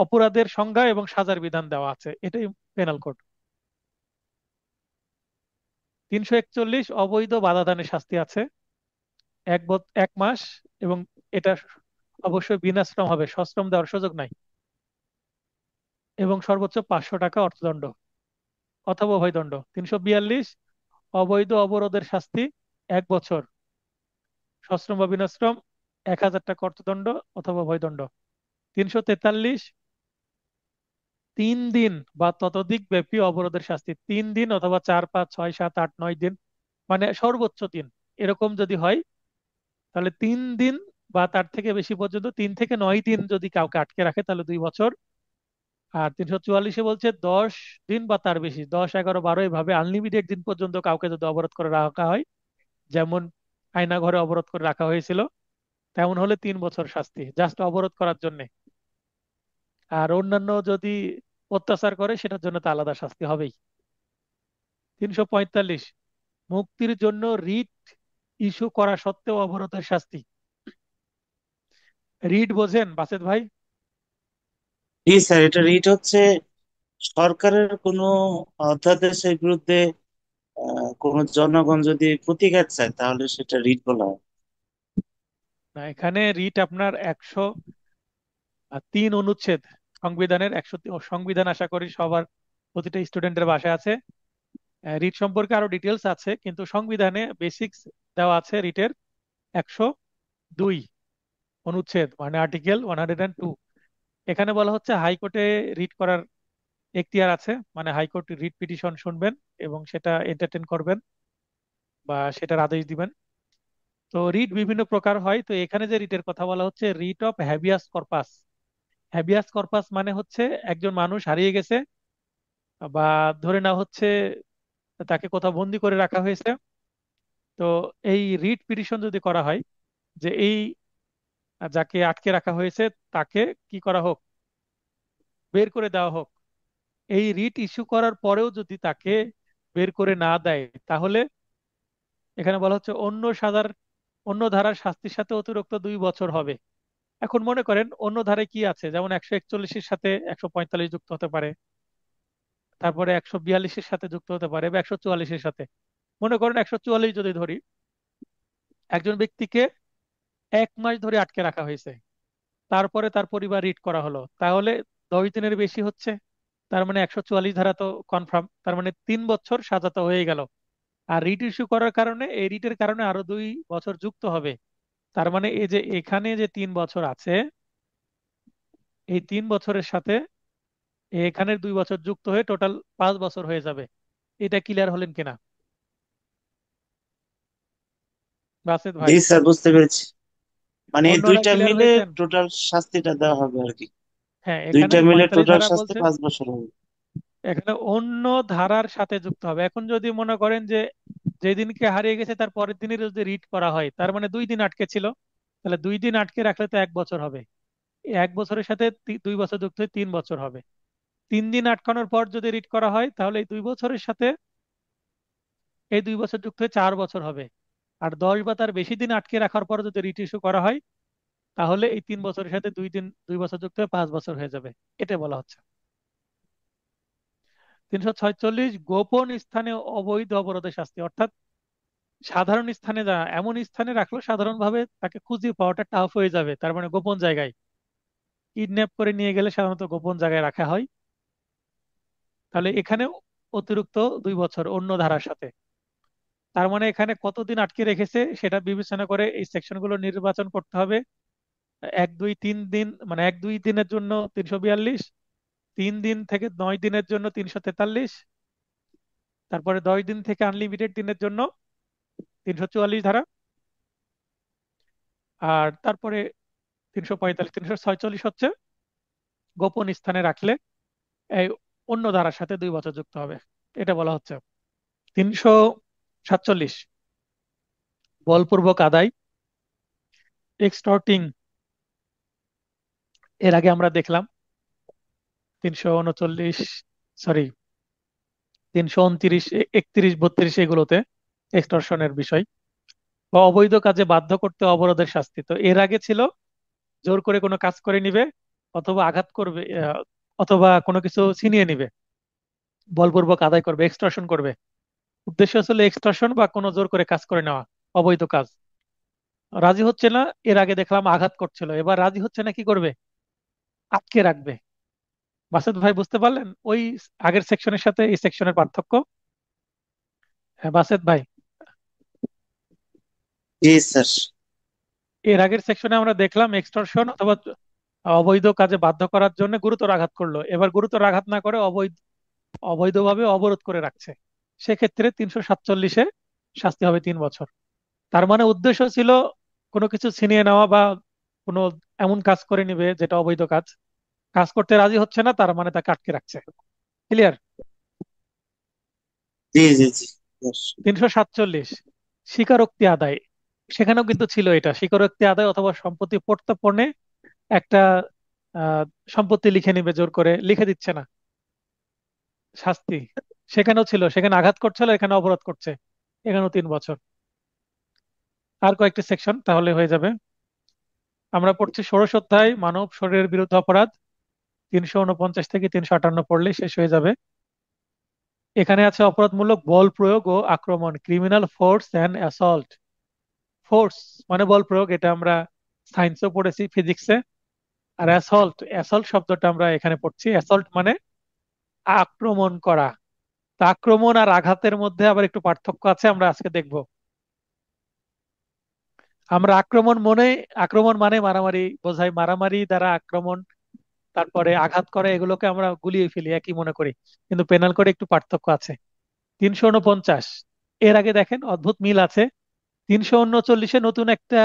অপরাধের সংজ্ঞা এবং সাজার বিধান দেওয়া আছে, এটাই পেনাল কোড। 341 অবৈধ বাধা দানের শাস্তি আছে, 1 মাস, এবং এটা অবশ্যই বিনাশ্রম হবে, সশ্রম দেওয়ার সুযোগ নাই। এবং সর্বোচ্চ 500 টাকা অর্থদণ্ড অথবা অভয়দণ্ড। 342 অবৈধ অবরোধের শাস্তি 1 বছর, সশ্রম বা বিনাশ্রম, 1,000 টাকা অর্থদণ্ড অথবা অভয়দণ্ড। 343 3 দিন বা ততোধিক ব্যাপী অবরোধের শাস্তি, 3 দিন অথবা 4, 5, 6, 7, 8, 9 দিন, মানে সর্বোচ্চ দিন, এরকম যদি হয় তাহলে 3 দিন বা তার থেকে বেশি পর্যন্ত, 3 থেকে 9 দিন যদি কাউকে আটকে রাখে তাহলে 2 বছর। আর 344-এ বলছে 10 দিন বা তার বেশি, 10, 11, 12 এভাবে আনলিমিটেড দিন পর্যন্ত কাউকে যদি অবরোধ করে রাখা হয়, যেমন আয়না ঘরে অবরোধ করে রাখা হয়েছিল, তেমন হলে 3 বছর শাস্তি জাস্ট অবরোধ করার জন্য। আর অন্যান্য যদি অত্যাচার করে সেটার জন্য তো আলাদা শাস্তি হবেই। 345, মুক্তির জন্য রিট ইস্যু করা সত্ত্বেও অবরোধের শাস্তি। রিট বোঝেন বাসেদ ভাই? জি স্যার, এটা রিট হচ্ছে সরকারের কোনো অধ্যাদেশের বিরুদ্ধে কোনো জনগণ যদি প্রতিকার চায় তাহলে সেটা রিট বলা হয়। না, এখানে রিট আপনার 103 অনুচ্ছেদ, সংবিধানের 103 সংবিধান আশা করি সবার, প্রতিটা স্টুডেন্টের বাসায় আছে। রিট সম্পর্কে আরো ডিটেলস আছে, কিন্তু সংবিধানে বেসিক্স দেওয়া আছে রিটের। 102 অনুচ্ছেদ, মানে আর্টিকেল 102। এখানে বলা হচ্ছে হাইকোর্টে রিট করার এখতিয়ার আছে, মানে হাইকোর্ট রিট পিটিশন শুনবেন এবং সেটা এন্টারটেন করবেন বা সেটার আদেশ দিবেন। তো রিট বিভিন্ন প্রকার হয়, তো এখানে যে রিটের কথা বলা হচ্ছে writ of habeas corpus. Habeas corpus মানে হচ্ছে একজন মানুষ হারিয়ে গেছে, বা ধরে নেওয়া হচ্ছে তাকে কোথাও বন্দি করে রাখা হয়েছে। তো এই রিট পিটিশন যদি করা হয় যে এই যাকে আটকে রাখা হয়েছে তাকে কি করা হোক, বের করে দেওয়া হোক, এই রিট ইস্যু করার পরেও যদি তাকে বের করে না দেয়, তাহলে এখানে বলা হচ্ছে অন্য ধারার শাস্তির সাথে অতিরিক্ত 2 বছর হবে। এখন মনে করেন অন্য ধারায় কি আছে, যেমন 141-এর সাথে 145 যুক্ত হতে পারে, তারপরে 142-এর সাথে যুক্ত হতে পারে, বা 144-এর সাথে। মনে করেন 144 যদি ধরি, একজন ব্যক্তিকে 1 মাস ধরে আটকে রাখা হয়েছে, তারপরে তার পরিবার রিট করা হলো, তাহলে 10 দিনের বেশি হচ্ছে, তার মানে 144 ধারা তো কনফার্ম, তার মানে 3 বছর সাজা তো হয়ে গেল। আর রিট ইস্যু করার কারণে, এই রিটের কারণে আরো 2 বছর যুক্ত হবে। তার মানে এই যে এখানে যে 3 বছর আছে, এই 3 বছরের সাথে এখানের 2 বছর যুক্ত হয়ে টোটাল 5 বছর হয়ে যাবে। এটা ক্লিয়ার হলেন কিনা বাসেদ ভাই? জি স্যার, বুঝতে পেরেছি। মানে এই অন্যরা দুইটা ক্লিয়ার মিলে হয়েছেন? টোটাল শাস্তিটা দেওয়া হবে আর কি। হ্যাঁ, এখানে দুইটা মিলে 45 টোটাল ধারা শাস্তি বলছে 5 বছর হবে। এখানে অন্য ধারার সাথে যুক্ত হবে। এখন যদি মনে করেন যে যেদিনকে হারিয়ে গেছে তার পরের দিনই যদি রিট করা হয়, তার মানে 2 দিন আটকে ছিল, তাহলে 2 দিন আটকে রাখলে তো 1 বছর হবে। এই 1 বছরের সাথে 2 বছর যুক্ত হয়ে 3 বছর হবে। 3 দিন আটকানোর পর যদি রিট করা হয় তাহলে এই 2 বছরের সাথে এই 2 বছর যুক্ত হয়ে 4 বছর হবে। আর 10 বা তার বেশি দিন আটকে রাখার পর যদি রিট ইস্যু করা হয়, তাহলে এই 3 বছরের সাথে 2 বছর যুক্ত হয়ে 5 বছর হয়ে যাবে। এটা বলা হচ্ছে। 346, গোপন স্থানে অবৈধ অবরোধের শাস্তি, অর্থাৎ সাধারণ স্থানে, যা এমন স্থানে রাখলো সাধারণভাবে তাকে খুঁজে পাওয়াটা টাফ হয়ে যাবে, তার মানে গোপন জায়গায় কিডন্যাপ করে নিয়ে গেলে সাধারণত গোপন জায়গায় রাখা হয়। তাহলে এখানে অতিরিক্ত 2 বছর অন্য ধারার সাথে। তার মানে এখানে কতদিন আটকে রেখেছে সেটা বিবেচনা করে এই সেকশনগুলো নির্বাচন করতে হবে। 1, 2, 3 দিন, মানে 1, 2 দিনের জন্য 342, 3 দিন থেকে 9 দিনের জন্য 343, তারপরে 10 দিন থেকে আনলিমিটেড দিনের জন্য 344 ধারা, আর তারপরে 345, 346 হচ্ছে গোপন স্থানে রাখলে এই অন্য ধারার সাথে 2 বছর যুক্ত হবে। এটা বলা হচ্ছে। 347, বলপূর্বক আদায়, এক্সটর্টিং। এর আগে আমরা দেখলাম 339, সরি 329, 31, 32 এগুলোতে এক্সটর্শনের বিষয়, বা অবৈধ কাজে বাধ্য করতে অবরোধের শাস্তি। তো এর আগে ছিল জোর করে কোনো কাজ করে নিবে, অথবা আঘাত করবে, অথবা কোনো কিছু ছিনিয়ে নিবে, বলপূর্বক আদায় করবে, এক্সটর্শন করবে। উদ্দেশ্য ছিল এক্সটর্শন বা কোনো জোর করে কাজ করে নেওয়া, অবৈধ কাজ। রাজি হচ্ছে না, এর আগে দেখলাম আঘাত করছিল, এবার রাজি হচ্ছে না, কি করবে? আটকে রাখবে। বাসেদ ভাই বুঝতে পারলেন ওই আগের সেকশনের সাথে এই সেকশনের পার্থক্য? হ্যাঁ বাসেদ ভাই, জি স্যার। এর আগের সেকশনে আমরা দেখলাম এক্সটর্শন অথবা অবৈধ কাজে বাধ্য করার জন্য গুরুতর আঘাত করলো, এবার গুরুতর আঘাত না করে অবৈধভাবে অবরোধ করে রাখছে, সেক্ষেত্রে 347-এ শাস্তি হবে 3 বছর। তার মানে উদ্দেশ্য ছিল কোনো কিছু ছিনিয়ে নেওয়া বা কোনো এমন কাজ করে নিবে যেটা অবৈধ কাজ, কাজ করতে রাজি হচ্ছে না, তার মানে তাকে আটকে রাখছে। ক্লিয়ার? জি জি জি, অবশ্যই। 347, স্বীকারোক্তি আদায়, সেখানেও কিন্তু ছিল এটা, স্বীকারোক্তি আদায় অথবা সম্পত্তি প্রত্যর্পণে একটা আহ সম্পত্তি লিখে নিবে, জোর করে লিখে দিচ্ছে না, শাস্তি সেখানেও ছিল, সেখানে আঘাত করছিল, এখানে অবরোধ করছে, এখানেও 3 বছর। আর কয়েকটি সেকশন তাহলে হয়ে যাবে। আমরা পড়ছি ষোড়শ অধ্যায়, মানব শরীরের বিরুদ্ধে অপরাধ, 349 থেকে 358 পড়লে শেষ হয়ে যাবে। এখানে আছে অপরাধমূলক বল প্রয়োগ ও আক্রমণ, criminal force and assault. Force মানে বল প্রয়োগ, এটা আমরা সায়েন্সেও পড়েছি, ফিজিক্সে। আর অ্যাসল্ট, অ্যাসল্ট শব্দটা আমরা এখানে পড়ছি, অ্যাসল্ট মানে আক্রমণ করা। তা আক্রমণ আর আঘাতের মধ্যে আবার একটু পার্থক্য আছে, আমরা আজকে দেখব। আমরা আক্রমণ মানে মারামারি বোঝাই, মারামারি দ্বারা আক্রমণ, তারপরে আঘাত করে, এগুলোকে আমরা গুলিয়ে ফেলি একই মনে করি, কিন্তু পেনাল কোডে একটু পার্থক্য আছে। 349, এর আগে দেখেন অদ্ভুত মিল আছে। 339-এ নতুন একটা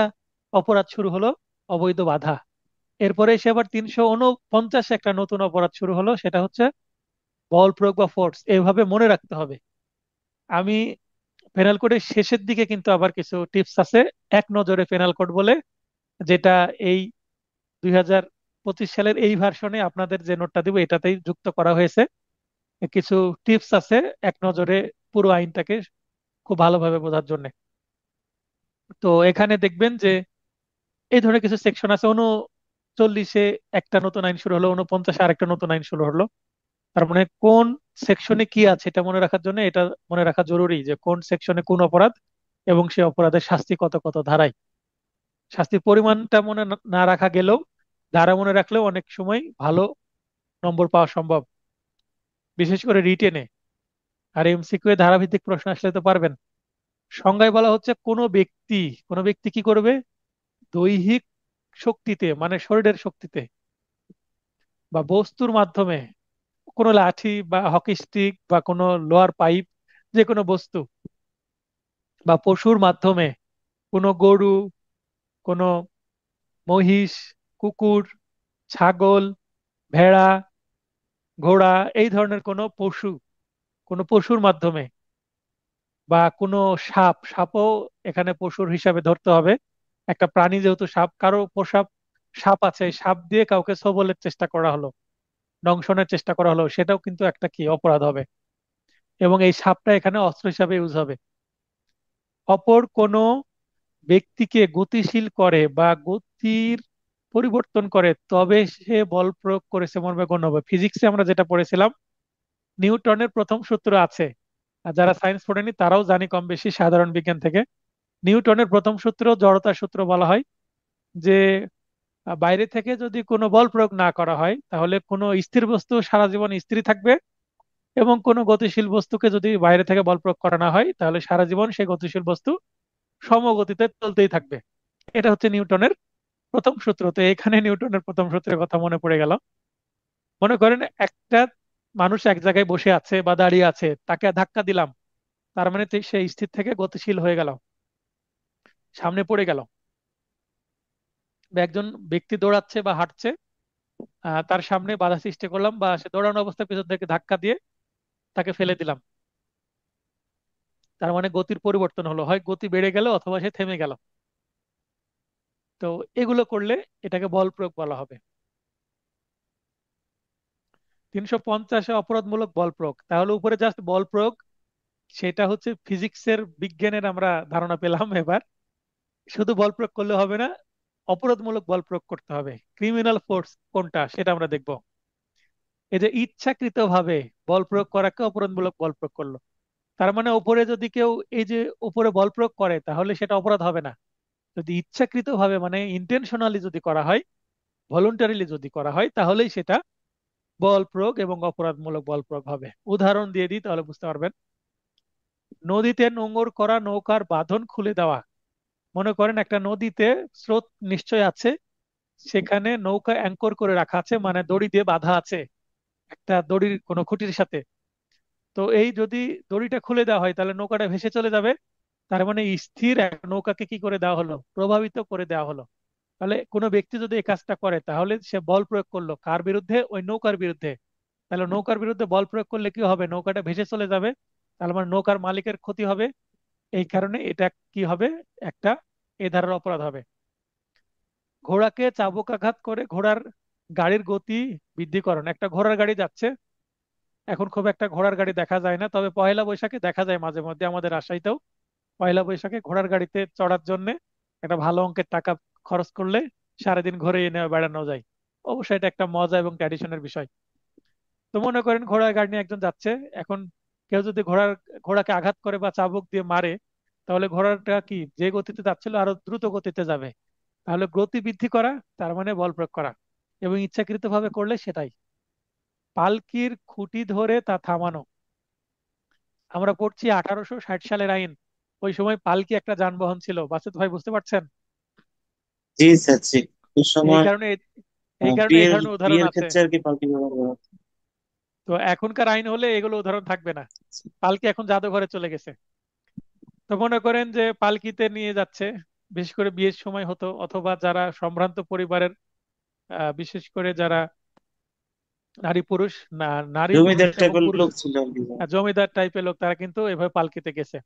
অপরাধ শুরু হলো, অবৈধ বাধা। এরপরে এসে আবার 349 একটা নতুন অপরাধ শুরু হলো, সেটা হচ্ছে বল প্রয়োগ বা ফোর্স। এইভাবে মনে রাখতে হবে। আমি পেনাল কোডের শেষের দিকে কিন্তু আবার কিছু টিপস আছে, এক নজরে পেনাল কোড বলে, যেটা এই 2025 সালের এই ভার্সনে আপনাদের যে নোটটা দিব এটাতেই যুক্ত করা হয়েছে। কিছু টিপস আছে এক নজরে পুরো আইনটাকে খুব ভালোভাবে বোঝার জন্য। তো এখানে দেখবেন যে এই ধরনের কিছু সেকশন আছে। 39-এ একটা নতুন আইন শুরু হলো, 49-এ আরেকটা নতুন আইন শুরু হলো। তার মানে কোন সেকশনে কি আছে এটা মনে রাখার জন্য এটা মনে রাখা জরুরি, যে কোন সেকশনে কোন অপরাধ এবং সেই অপরাধের শাস্তি কত কত ধারায়। শাস্তির পরিমাণটা মনে না না রাখা গেলেও ধারা মনে রাখলেও অনেক সময় ভালো নম্বর পাওয়া সম্ভব, বিশেষ করে রিটেনে। আর এমসিকিউ এ ধারাভিত্তিক প্রশ্ন আসলে তো পারবেন। সংজ্ঞায় বলা হচ্ছে কোনো ব্যক্তি কি করবে, দৈহিক শক্তিতে মানে শরীরের শক্তিতে বা বস্তুর মাধ্যমে, কোনো লাঠি বা হকি স্টিক বা কোনো লোহার পাইপ, যে কোনো বস্তু বা পশুর মাধ্যমে, কোনো গরু, কোনো মহিষ, কুকুর, ছাগল, ভেড়া, ঘোড়া, এই ধরনের কোনো পশুর মাধ্যমে, বা কোনো সাপও এখানে পশুর হিসাবে ধরতে হবে। একটা প্রাণী যেহেতু সাপ, কারো পোষা সাপ আছে, এই সাপ দিয়ে কাউকে ছোবলের চেষ্টা করা হলো, দংশনের চেষ্টা করা হলো, সেটাও কিন্তু একটা কি অপরাধ হবে, এবং এই সাপটা এখানে অস্ত্র হিসাবে ইউজ হবে। অপর কোনো ব্যক্তিকে গতিশীল করে বা গতির পরিবর্তন করে তবে সে বল প্রয়োগ করেছে মর্মে গণ্য হবে। ফিজিক্সে আমরা যেটা পড়েছিলাম, নিউটনের প্রথম সূত্র আছে, আর যারা সায়েন্স পড়েনি তারাও জানি কম বেশি সাধারণ বিজ্ঞান থেকে। নিউটনের প্রথম সূত্র জড়তার সূত্র বলা হয়, যে বাইরে থেকে যদি কোনো বল প্রয়োগ না করা হয় তাহলে কোনো স্থির বস্তু সারা জীবন স্থির থাকবে, এবং কোনো গতিশীল বস্তুকে যদি বাইরে থেকে বল প্রয়োগ করা না হয় তাহলে সারা জীবন সেই গতিশীল বস্তু সমগতিতে চলতেই থাকবে। এটা হচ্ছে নিউটনের প্রথম সূত্র। তো এখানে নিউটনের প্রথম সূত্রের কথা মনে পড়ে গেল। মনে করেন একটা মানুষ এক জায়গায় বসে আছে বা দাঁড়িয়ে আছে, তাকে ধাক্কা দিলাম, তার মানে সে স্থির থেকে গতিশীল হয়ে গেল, সামনে পড়ে গেল। বা একজন ব্যক্তি দৌড়াচ্ছে বা হাঁটছে, তার সামনে বাধা সৃষ্টি করলাম, বা সে দৌড়ানো অবস্থায় পেছন থেকে ধাক্কা দিয়ে তাকে ফেলে দিলাম, তার মানে গতির পরিবর্তন হলো, হয় গতি বেড়ে গেল অথবা সে থেমে গেল। তো এগুলো করলে এটাকে বল প্রয়োগ বলা হবে। 350-এ অপরাধমূলক বল প্রয়োগ, তাহলে উপরে জাস্ট বল প্রয়োগ, সেটা হচ্ছে ফিজিক্সের বিজ্ঞানের আমরা ধারণা পেলাম। এবার শুধু বল প্রয়োগ করলে হবে না, অপরাধমূলক বল প্রয়োগ করতে হবে। ক্রিমিনাল ফোর্স কোনটা সেটা আমরা দেখব। এই যে ইচ্ছাকৃতভাবে বল প্রয়োগ করাকে অপরাধমূলক বল প্রয়োগ করলো, তার মানে উপরে যদি কেউ এই যে উপরে বল প্রয়োগ করে তাহলে সেটা অপরাধ হবে না। যদি ইচ্ছাকৃতভাবে মানে ইন্টেনশনালি যদি করা হয়, ভলেন্টারিলি যদি করা হয়, তাহলেই সেটা বল প্রয়োগ এবং অপরাধমূলক বল প্রয়োগ হবে। উদাহরণ দিয়ে দিই তাহলে বুঝতে পারবেন। নদীতে নোঙর করা নৌকার বাঁধন খুলে দেওয়া। মনে করেন একটা নদীতে স্রোত নিশ্চয় আছে, সেখানে নৌকা অ্যাঙ্কর করে রাখা আছে, মানে দড়ি দিয়ে বাঁধা আছে একটা দড়ির কোনো খুঁটির সাথে। তো এই যদি দড়িটা খুলে দেওয়া হয় তাহলে নৌকাটা ভেসে চলে যাবে। তার মানে স্থির একটা নৌকাকে কি করে দেওয়া হলো, প্রভাবিত করে দেওয়া হলো। তাহলে কোনো ব্যক্তি যদি এই কাজটা করে তাহলে সে বল প্রয়োগ করলো কার বিরুদ্ধে, ওই নৌকার বিরুদ্ধে। তাহলে নৌকার বিরুদ্ধে বল প্রয়োগ করলে কি হবে, নৌকাটা ভেসে চলে যাবে। তাহলে মানে নৌকার মালিকের ক্ষতি হবে। এই কারণে এটা কি হবে, একটা এ ধারার অপরাধ হবে। ঘোড়াকে চাবুক আঘাত করে ঘোড়ার গাড়ির গতি বৃদ্ধিকরণ। একটা ঘোড়ার গাড়ি যাচ্ছে, এখন খুব একটা ঘোড়ার গাড়ি দেখা যায় না, তবে পয়লা বৈশাখে দেখা যায় মাঝে মধ্যে আমাদের রাজশাহীতেও। পয়লা বৈশাখে ঘোড়ার গাড়িতে চড়ার জন্য একটা ভালো অঙ্কের টাকা খরচ করলে সারাদিন ঘুরে এনে বেড়ানো যায়। অবশ্যই এটা একটা মজা এবং ট্র্যাডিশনের বিষয়। তো মনে করেন ঘোড়ার গাড়ি নিয়ে একজন যাচ্ছে, এখন কেউ যদি ঘোড়াকে আঘাত করে বা চাবুক দিয়ে মারে, তাহলে ঘোড়াটা কি যে গতিতে যাচ্ছিল আরো দ্রুত গতিতে যাবে। তাহলে গতি বৃদ্ধি করা, তার মানে বল প্রয়োগ করা, এবং ইচ্ছাকৃতভাবে করলে সেটাই। পালকির খুঁটি ধরে তা থামানো। আমরা পড়ছি 1860 সালের আইন। ওই সময় পালকি একটা যানবাহন ছিল, বাসুদ ভাই বুঝতে পারছেন? জি স্যার, জি। এই এই সময় কারণে এই কারণে এই বিয়ের ধরনের উদাহরণ বিয়ের আছে। ক্ষেত্রে আর কি পালকি ব্যবহার করা হতো। তো এখনকার আইন হলে এগুলো উদাহরণ থাকবে না। পালকি এখন জাদুঘরে চলে গেছে। তো মনে করেন যে পালকিতে নিয়ে যাচ্ছে, বিশেষ করে বিয়ের সময় হতো, অথবা যারা সম্ভ্রান্ত পরিবারের, বিশেষ করে যারা নারী পুরুষ, না নারী পুরুষ জমিদার এবং টাইপের পুরুষ, লোক ছিল আর কি। জমিদার টাইপের লোক, তারা কিন্তু এভাবে পালকিতে গেছে।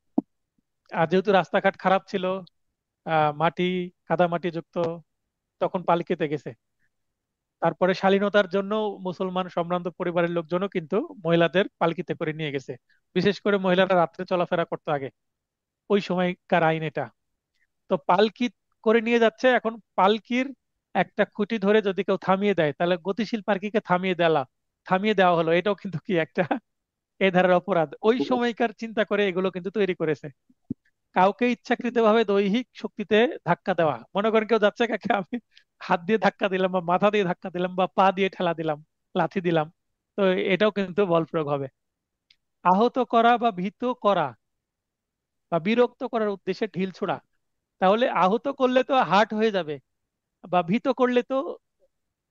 আর যেহেতু রাস্তাঘাট খারাপ ছিল, মাটি, কাদা মাটি যুক্ত, তখন পালকিতে গেছে। তারপরে শালীনতার জন্য মুসলমান সম্ভ্রান্ত পরিবারের লোকজনও কিন্তু মহিলাদের পালকিতে করে নিয়ে গেছে। বিশেষ করে মহিলারা রাত্রে চলাফেরা করতে আগে, ওই সময়কার আইন এটা। তো পালকি করে নিয়ে যাচ্ছে, এখন পালকির একটা খুঁটি ধরে যদি কেউ থামিয়ে দেয়, তাহলে গতিশীল পালকিকে থামিয়ে দেওয়া হলো, এটাও কিন্তু কি একটা এ ধারার অপরাধ। ওই সময়কার চিন্তা করে এগুলো কিন্তু তৈরি করেছে। কাউকে ইচ্ছাকৃতভাবে দৈহিক শক্তিতে ধাক্কা দেওয়া, মনে করেন কেউ যাচ্ছে, কাকে আমি হাত দিয়ে ধাক্কা দিলাম বা মাথা দিয়ে ধাক্কা দিলাম বা পা দিয়ে ঠেলা দিলাম, লাথি দিলাম, তো এটাও কিন্তু বল প্রয়োগ হবে। আহত করা বা ভীত করা বা বিরক্ত করার উদ্দেশ্যে ঢিল ছোড়া। তাহলে আহত করলে তো হার্ট হয়ে যাবে, বা ভীত করলে তো,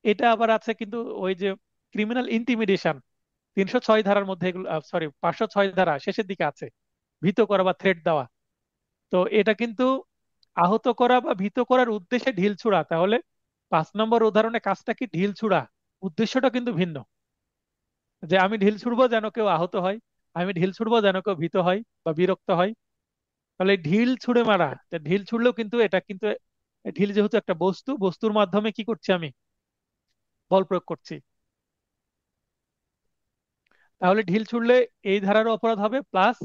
এটা আবার আছে কিন্তু ওই যে ক্রিমিনাল ইন্টিমিডেশন 306 ধারার মধ্যে, এগুলো সরি 506 ধারা শেষের দিকে আছে, ভীত করা বা থ্রেট দেওয়া। তো এটা কিন্তু আহত করা বা ভীত করার উদ্দেশ্যে ঢিল ছোড়া। তাহলে 5 নম্বর উদাহরণে কাজটা কি, ঢিল ছোড়া, উদ্দেশ্যটা কিন্তু ভিন্ন। যে আমি ঢিল ছুড়বো যেন কেউ আহত হয়, আমি ঢিল ছুড়বো যেন কেউ ভীত হয় বা বিরক্ত হয়। তাহলে ঢিল ছুড়ে মারা, তা ঢিল ছুড়লেও কিন্তু এটা কিন্তু, ঢিল যেহেতু একটা বস্তু, বস্তুর মাধ্যমে কি করছি আমি, বল প্রয়োগ করছি। তাহলে ঢিল ছুড়লে এই ধারারও অপরাধ হবে, প্লাস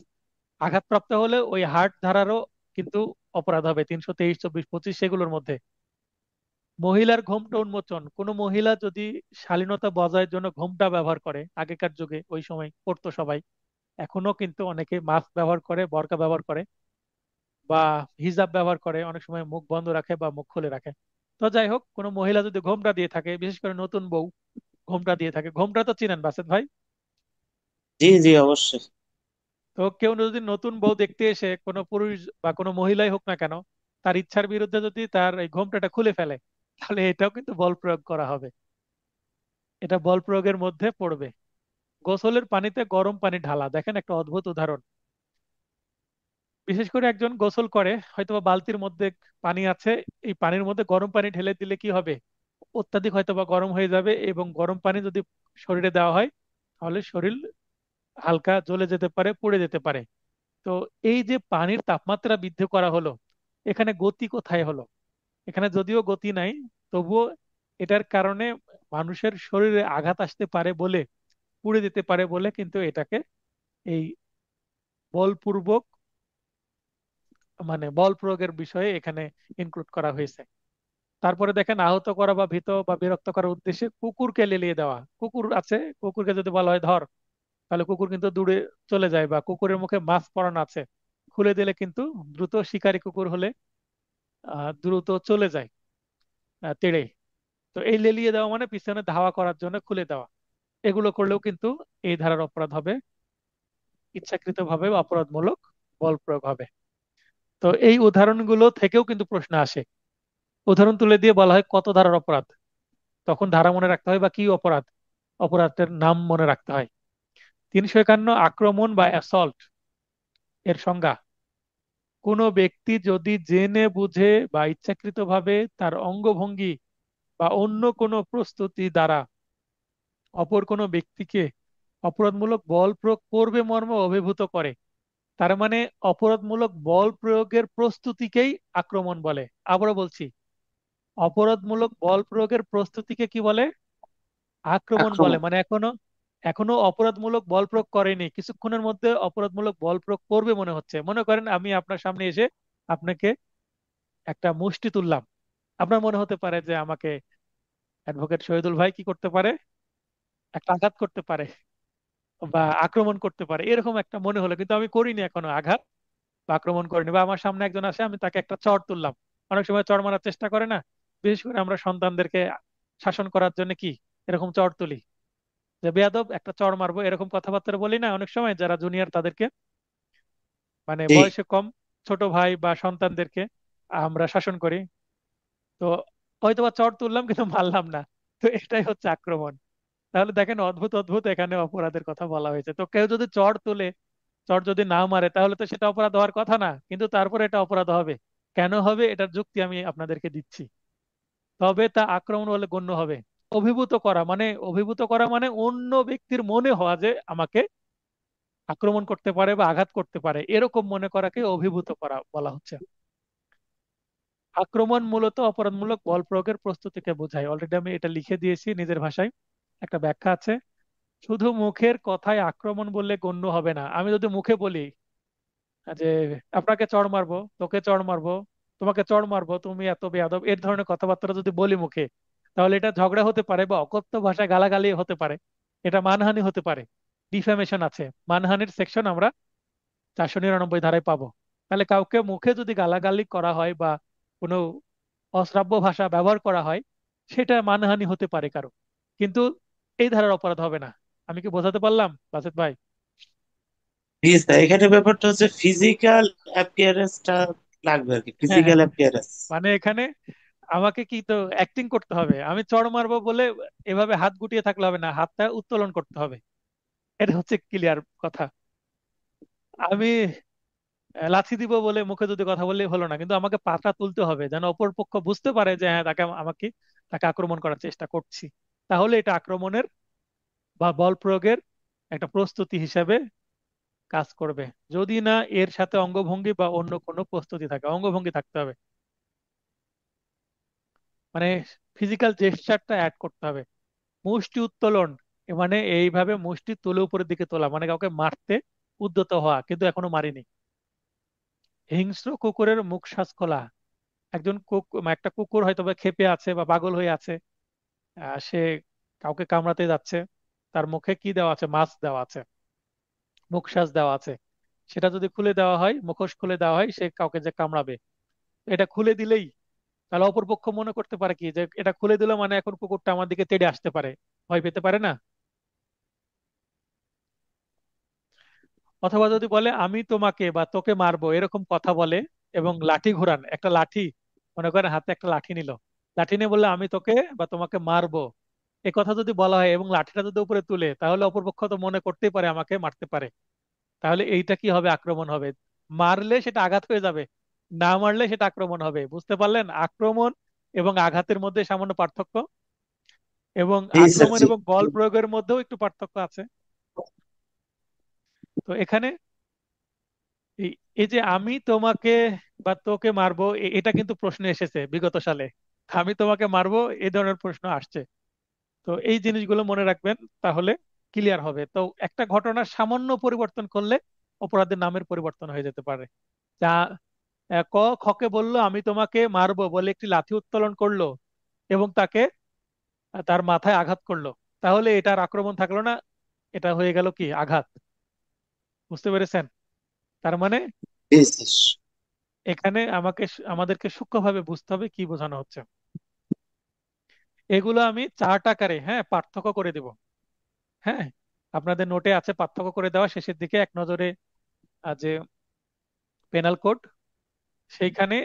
আঘাতপ্রাপ্ত হলে ওই হার্ট ধারারও কিন্তু অপরাধ হবে, 323, 24, 25 সেগুলোর মধ্যে। মহিলার ঘোমটা উন্মোচন। কোনো মহিলা যদি শালীনতা বজায়ের জন্য ঘোমটা ব্যবহার করে, আগেকার যুগে ওই সময় করতো সবাই, এখনো কিন্তু অনেকে মাস্ক ব্যবহার করে, বোরকা ব্যবহার করে, বা হিজাব ব্যবহার করে, অনেক সময় মুখ বন্ধ রাখে বা মুখ খুলে রাখে। তো যাই হোক, কোনো মহিলা যদি ঘোমটা দিয়ে থাকে, বিশেষ করে নতুন বউ ঘোমটা দিয়ে থাকে, ঘোমটা তো চিনেন বাসেত ভাই? জি, জি, অবশ্যই। তো কেউ যদি নতুন বউ দেখতে এসে, কোনো পুরুষ বা কোনো মহিলাই হোক না কেন, তার ইচ্ছার বিরুদ্ধে যদি তার এই ঘোমটাটা খুলে ফেলে, তাহলে এটাও কিন্তু বল প্রয়োগ করা হবে। এটা বল প্রয়োগের মধ্যে পড়বে। গোসলের পানিতে গরম পানি ঢালা, দেখেন একটা অদ্ভুত উদাহরণ। বিশেষ করে একজন গোসল করে, হয়তোবা বালতির মধ্যে পানি আছে, এই পানির মধ্যে গরম পানি ঢেলে দিলে কি হবে, অত্যাধিক হয়তোবা গরম হয়ে যাবে, এবং গরম পানি যদি শরীরে দেওয়া হয় তাহলে শরীর হালকা জ্বলে যেতে পারে, পুড়ে যেতে পারে। তো এই যে পানির তাপমাত্রা বৃদ্ধি করা হলো, এখানে গতি কোথায় হলো? এখানে যদিও গতি নাই, তবুও এটার কারণে মানুষের শরীরে আঘাত আসতে পারে বলে, পুড়ে যেতে পারে বলে কিন্তু এটাকে এই বলপূর্বক, মানে বল প্রয়োগের বিষয়ে এখানে ইনক্লুড করা হয়েছে। তারপরে দেখেন আহত করা বা ভীত বা বিরক্ত করার উদ্দেশ্যে কুকুরকে লেলিয়ে দেওয়া। কুকুর আছে, কুকুরকে যদি বলা হয় ধর, তাহলে কুকুর কিন্তু দূরে চলে যায়, বা কুকুরের মুখে মাস্ক পরানো আছে, খুলে দিলে কিন্তু দ্রুত শিকারী কুকুর হলে দ্রুত চলে যায় তেড়ে। তো এই লেলিয়ে দেওয়া মানে পিছনে ধাওয়া করার জন্য খুলে দেওয়া। এগুলো করলেও কিন্তু এই ধারার অপরাধ হবে, ইচ্ছাকৃতভাবে বা অপরাধমূলক বল প্রয়োগ হবে। তো এই উদাহরণগুলো থেকেও কিন্তু প্রশ্ন আসে উদাহরণ তুলে দিয়ে বলা হয় কত ধারার অপরাধ, তখন ধারা মনে রাখতে হয় বা কি অপরাধ, অপরাধের নাম মনে রাখতে হয়। 351 আক্রমণ বা অ্যাসল্ট এর সংজ্ঞা: কোনো ব্যক্তি যদি জেনে বুঝে বা ইচ্ছাকৃতভাবে তার অঙ্গভঙ্গি বা অন্য কোনো প্রস্তুতি দ্বারা অপর কোনো ব্যক্তিকে অপরাধমূলক বল প্রয়োগ করবে মর্মে অভিভূত করে। তার মানে অপরাধমূলক বল প্রয়োগের প্রস্তুতিকেই আক্রমণ বলে। আবারও বলছি, অপরাধমূলক বল প্রয়োগের প্রস্তুতিকে কি বলে? আক্রমণ বলে। আক্রমণ। মানে এখনো এখনো অপরাধমূলক বল প্রয়োগ করেনি, কিছুক্ষণের মধ্যে অপরাধমূলক বল প্রয়োগ করবে মনে হচ্ছে। মনে করেন আমি আপনার সামনে এসে আপনাকে একটা মুষ্টি তুললাম, আপনার মনে হতে পারে যে আমাকে অ্যাডভোকেট শহীদুল ভাই কি করতে পারে, একটা আঘাত করতে পারে বা আক্রমণ করতে পারে, এরকম একটা মনে হলো, কিন্তু আমি করিনি এখনো আঘাত বা আক্রমণ করিনি। বা আমার সামনে একজন আসে, আমি তাকে একটা চড় তুললাম। অনেক সময় চড় মারার চেষ্টা করে না, বিশেষ করে আমরা সন্তানদেরকে শাসন করার জন্য কি এরকম চড় তুলি, যে বেয়াদব একটা চড় মারবো, এরকম কথাবার্তা বলি না অনেক সময় যারা জুনিয়র তাদেরকে, মানে জি। বয়সে কম ছোট ভাই বা সন্তানদেরকে আমরা শাসন করি। তো হয়তো বা চড় তুললাম কিন্তু মারলাম না, তো এটাই হচ্ছে আক্রমণ। তাহলে দেখেন অদ্ভুত অদ্ভুত এখানে অপরাধের কথা বলা হয়েছে। তো কেউ যদি চড় তুলে, চড় যদি না মারে, তাহলে তো সেটা অপরাধ হওয়ার কথা না, কিন্তু তারপরে এটা অপরাধ হবে। কেন হবে এটার যুক্তি আমি আপনাদেরকে দিচ্ছি। তবে তা আক্রমণ বলে গণ্য হবে। অভিভূত করা মানে অন্য ব্যক্তির মনে হওয়া যে আমাকে আক্রমণ করতে পারে বা আঘাত করতে পারে, এরকম মনে করাকে অভিভূত করা বলা হচ্ছে। আক্রমণ মূলত অপরাধমূলক বল প্রয়োগের প্রস্তুতিকে বোঝায়। অলরেডি আমি এটা লিখে দিয়েছি নিজের ভাষায়, একটা ব্যাখ্যা আছে। শুধু মুখের কথায় আক্রমণ বললে গণ্য হবে না। আমি যদি মুখে বলি যে আপনাকে চড় মারবো, তোকে চড় মারবো, তোমাকে চড় মারবো, তুমি এত বেয়াদব, এর ধরনের কথাবার্তা যদি বলি মুখে, তাহলে এটা ঝগড়া হতে পারে বা অকথ্য ভাষায় গালাগালি হতে পারে, এটা মানহানি হতে পারে, ডিফেমেশন আছে। মানহানির সেকশন আমরা 499 ধারায় পাবো। তাহলে কাউকে মুখে যদি গালাগালি করা হয় বা কোনো অশ্রাব্য ভাষা ব্যবহার করা হয়, সেটা মানহানি হতে পারে কারো, কিন্তু এই ধারার অপরাধ হবে না। আমি কি বোঝাতে পারলাম বাসেত ভাই? জি স্যার, এখানে ব্যাপারটা হচ্ছে ফিজিক্যাল অ্যাপিয়ারেন্সটা লাগবে আর কি, হ্যাঁ, হ্যাঁ, ফিজিক্যাল অ্যাপিয়ারেন্স। মানে এখানে আমাকে কি তো অ্যাক্টিং করতে হবে, আমি চড় মারবো বলে এভাবে হাত গুটিয়ে থাকলে হবে না, হাতটা উত্তোলন করতে হবে। এটা হচ্ছে ক্লিয়ার কথা। আমি লাথি দিব বলে মুখে যদি কথা বললেই হলো না, কিন্তু আমাকে পাটা তুলতে হবে যেন অপর পক্ষ বুঝতে পারে যে হ্যাঁ তাকে আক্রমণ করার চেষ্টা করছি। তাহলে এটা আক্রমণের বা বল প্রয়োগের একটা প্রস্তুতি হিসেবে কাজ করবে। যদি না এর সাথে অঙ্গভঙ্গি বা অন্য কোনো প্রস্তুতি থাকে, অঙ্গভঙ্গি থাকতে হবে, মানে ফিজিক্যাল জেস্টারটা অ্যাড করতে হবে। মুষ্টি উত্তোলন এ মানে এইভাবে মুষ্টি তুলে উপরের দিকে তোলা, মানে কাউকে মারতে উদ্যত হওয়া কিন্তু এখনো মারিনি। হিংস্র কুকুরের মুখ শ্বাস খোলা: একটা কুকুর হয়তো বা ক্ষেপে আছে বা পাগল হয়ে আছে, সে কাউকে কামড়াতে যাচ্ছে, তার মুখে কি দেওয়া আছে, মাছ দেওয়া আছে, মুখ শ্বাস দেওয়া আছে। সেটা যদি খুলে দেওয়া হয়, মুখোশ খুলে দেওয়া হয়, সে কাউকে যে কামড়াবে, এটা খুলে দিলেই তাহলে অপরপক্ষ মনে করতে পারে কি যে এটা খুলে দিল মানে এখন কুকুরটা আমার দিকে তেড়ে আসতে পারে, ভয় পেতে পারে না। অথবা যদি বলে আমি তোমাকে বা তোকে মারবো, এরকম কথা বলে এবং লাঠি ঘোরান, একটা লাঠি, মনে করেন হাতে একটা লাঠি নিল, লাঠি নিয়ে বললে আমি তোকে বা তোমাকে মারবো, এ কথা যদি বলা হয় এবং লাঠিটা যদি উপরে তুলে, তাহলে অপরপক্ষ তো মনে করতেই পারে আমাকে মারতে পারে। তাহলে এইটা কি হবে? আক্রমণ হবে। মারলে সেটা আঘাত হয়ে যাবে, না মারলে সেটা আক্রমণ হবে। বুঝতে পারলেন আক্রমণ এবং আঘাতের মধ্যে সামান্য পার্থক্য, এবং জি স্যার, আক্রমণ জি। এবং বল প্রয়োগের মধ্যেও একটু পার্থক্য আছে। তো এখানে এই এই যে আমি তোমাকে বা তোকে মারবো, এটা কিন্তু প্রশ্ন এসেছে বিগত সালে, আমি তোমাকে মারবো এই ধরনের প্রশ্ন আসছে। তো এই জিনিসগুলো মনে রাখবেন, তাহলে ক্লিয়ার হবে। তো একটা ঘটনার সামান্য পরিবর্তন করলে অপরাধের নামের পরিবর্তন হয়ে যেতে পারে। যা খকে বলল আমি তোমাকে মারবো বলে একটি লাঠি উত্তোলন করলো এবং তাকে তার মাথায় আঘাত করলো, তাহলে এটার আক্রমণ থাকলো না, এটা হয়ে গেল কি আঘাত। বুঝতে পেরেছেন? তার মানে জি স্যার। এখানে আমাদেরকে সূক্ষ্মভাবে বুঝতে হবে কি বোঝানো হচ্ছে। এগুলো আমি চার্ট আকারে, হ্যাঁ, পার্থক্য করে দেব। হ্যাঁ, আপনাদের নোটে আছে পার্থক্য করে দেওয়া, শেষের দিকে এক নজরে যে পেনাল কোড, সেইখানে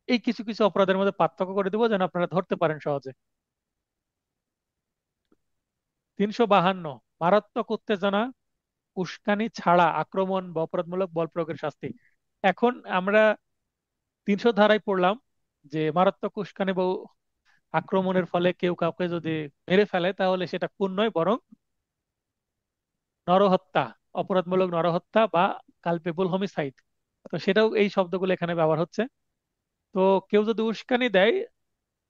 এই কিছু কিছু অপরাধের মধ্যে পার্থক্য করে দেবো যেন আপনারা ধরতে পারেন সহজে। 352, মারাত্মক উত্তেজনা, উস্কানি ছাড়া আক্রমণ বা অপরাধমূলক বল প্রয়োগের শাস্তি। এখন আমরা 300 ধারায় পড়লাম যে মারাত্মক উস্কানি বা আক্রমণের ফলে কেউ কাউকে যদি মেরে ফেলে তাহলে সেটা খুন নয়, বরং নরহত্যা, অপরাধমূলক নরহত্যা বা কালপেবল হোমিসাইড। তো সেটাও এই শব্দগুলো এখানে ব্যবহার হচ্ছে। তো কেউ যদি উস্কানি দেয়,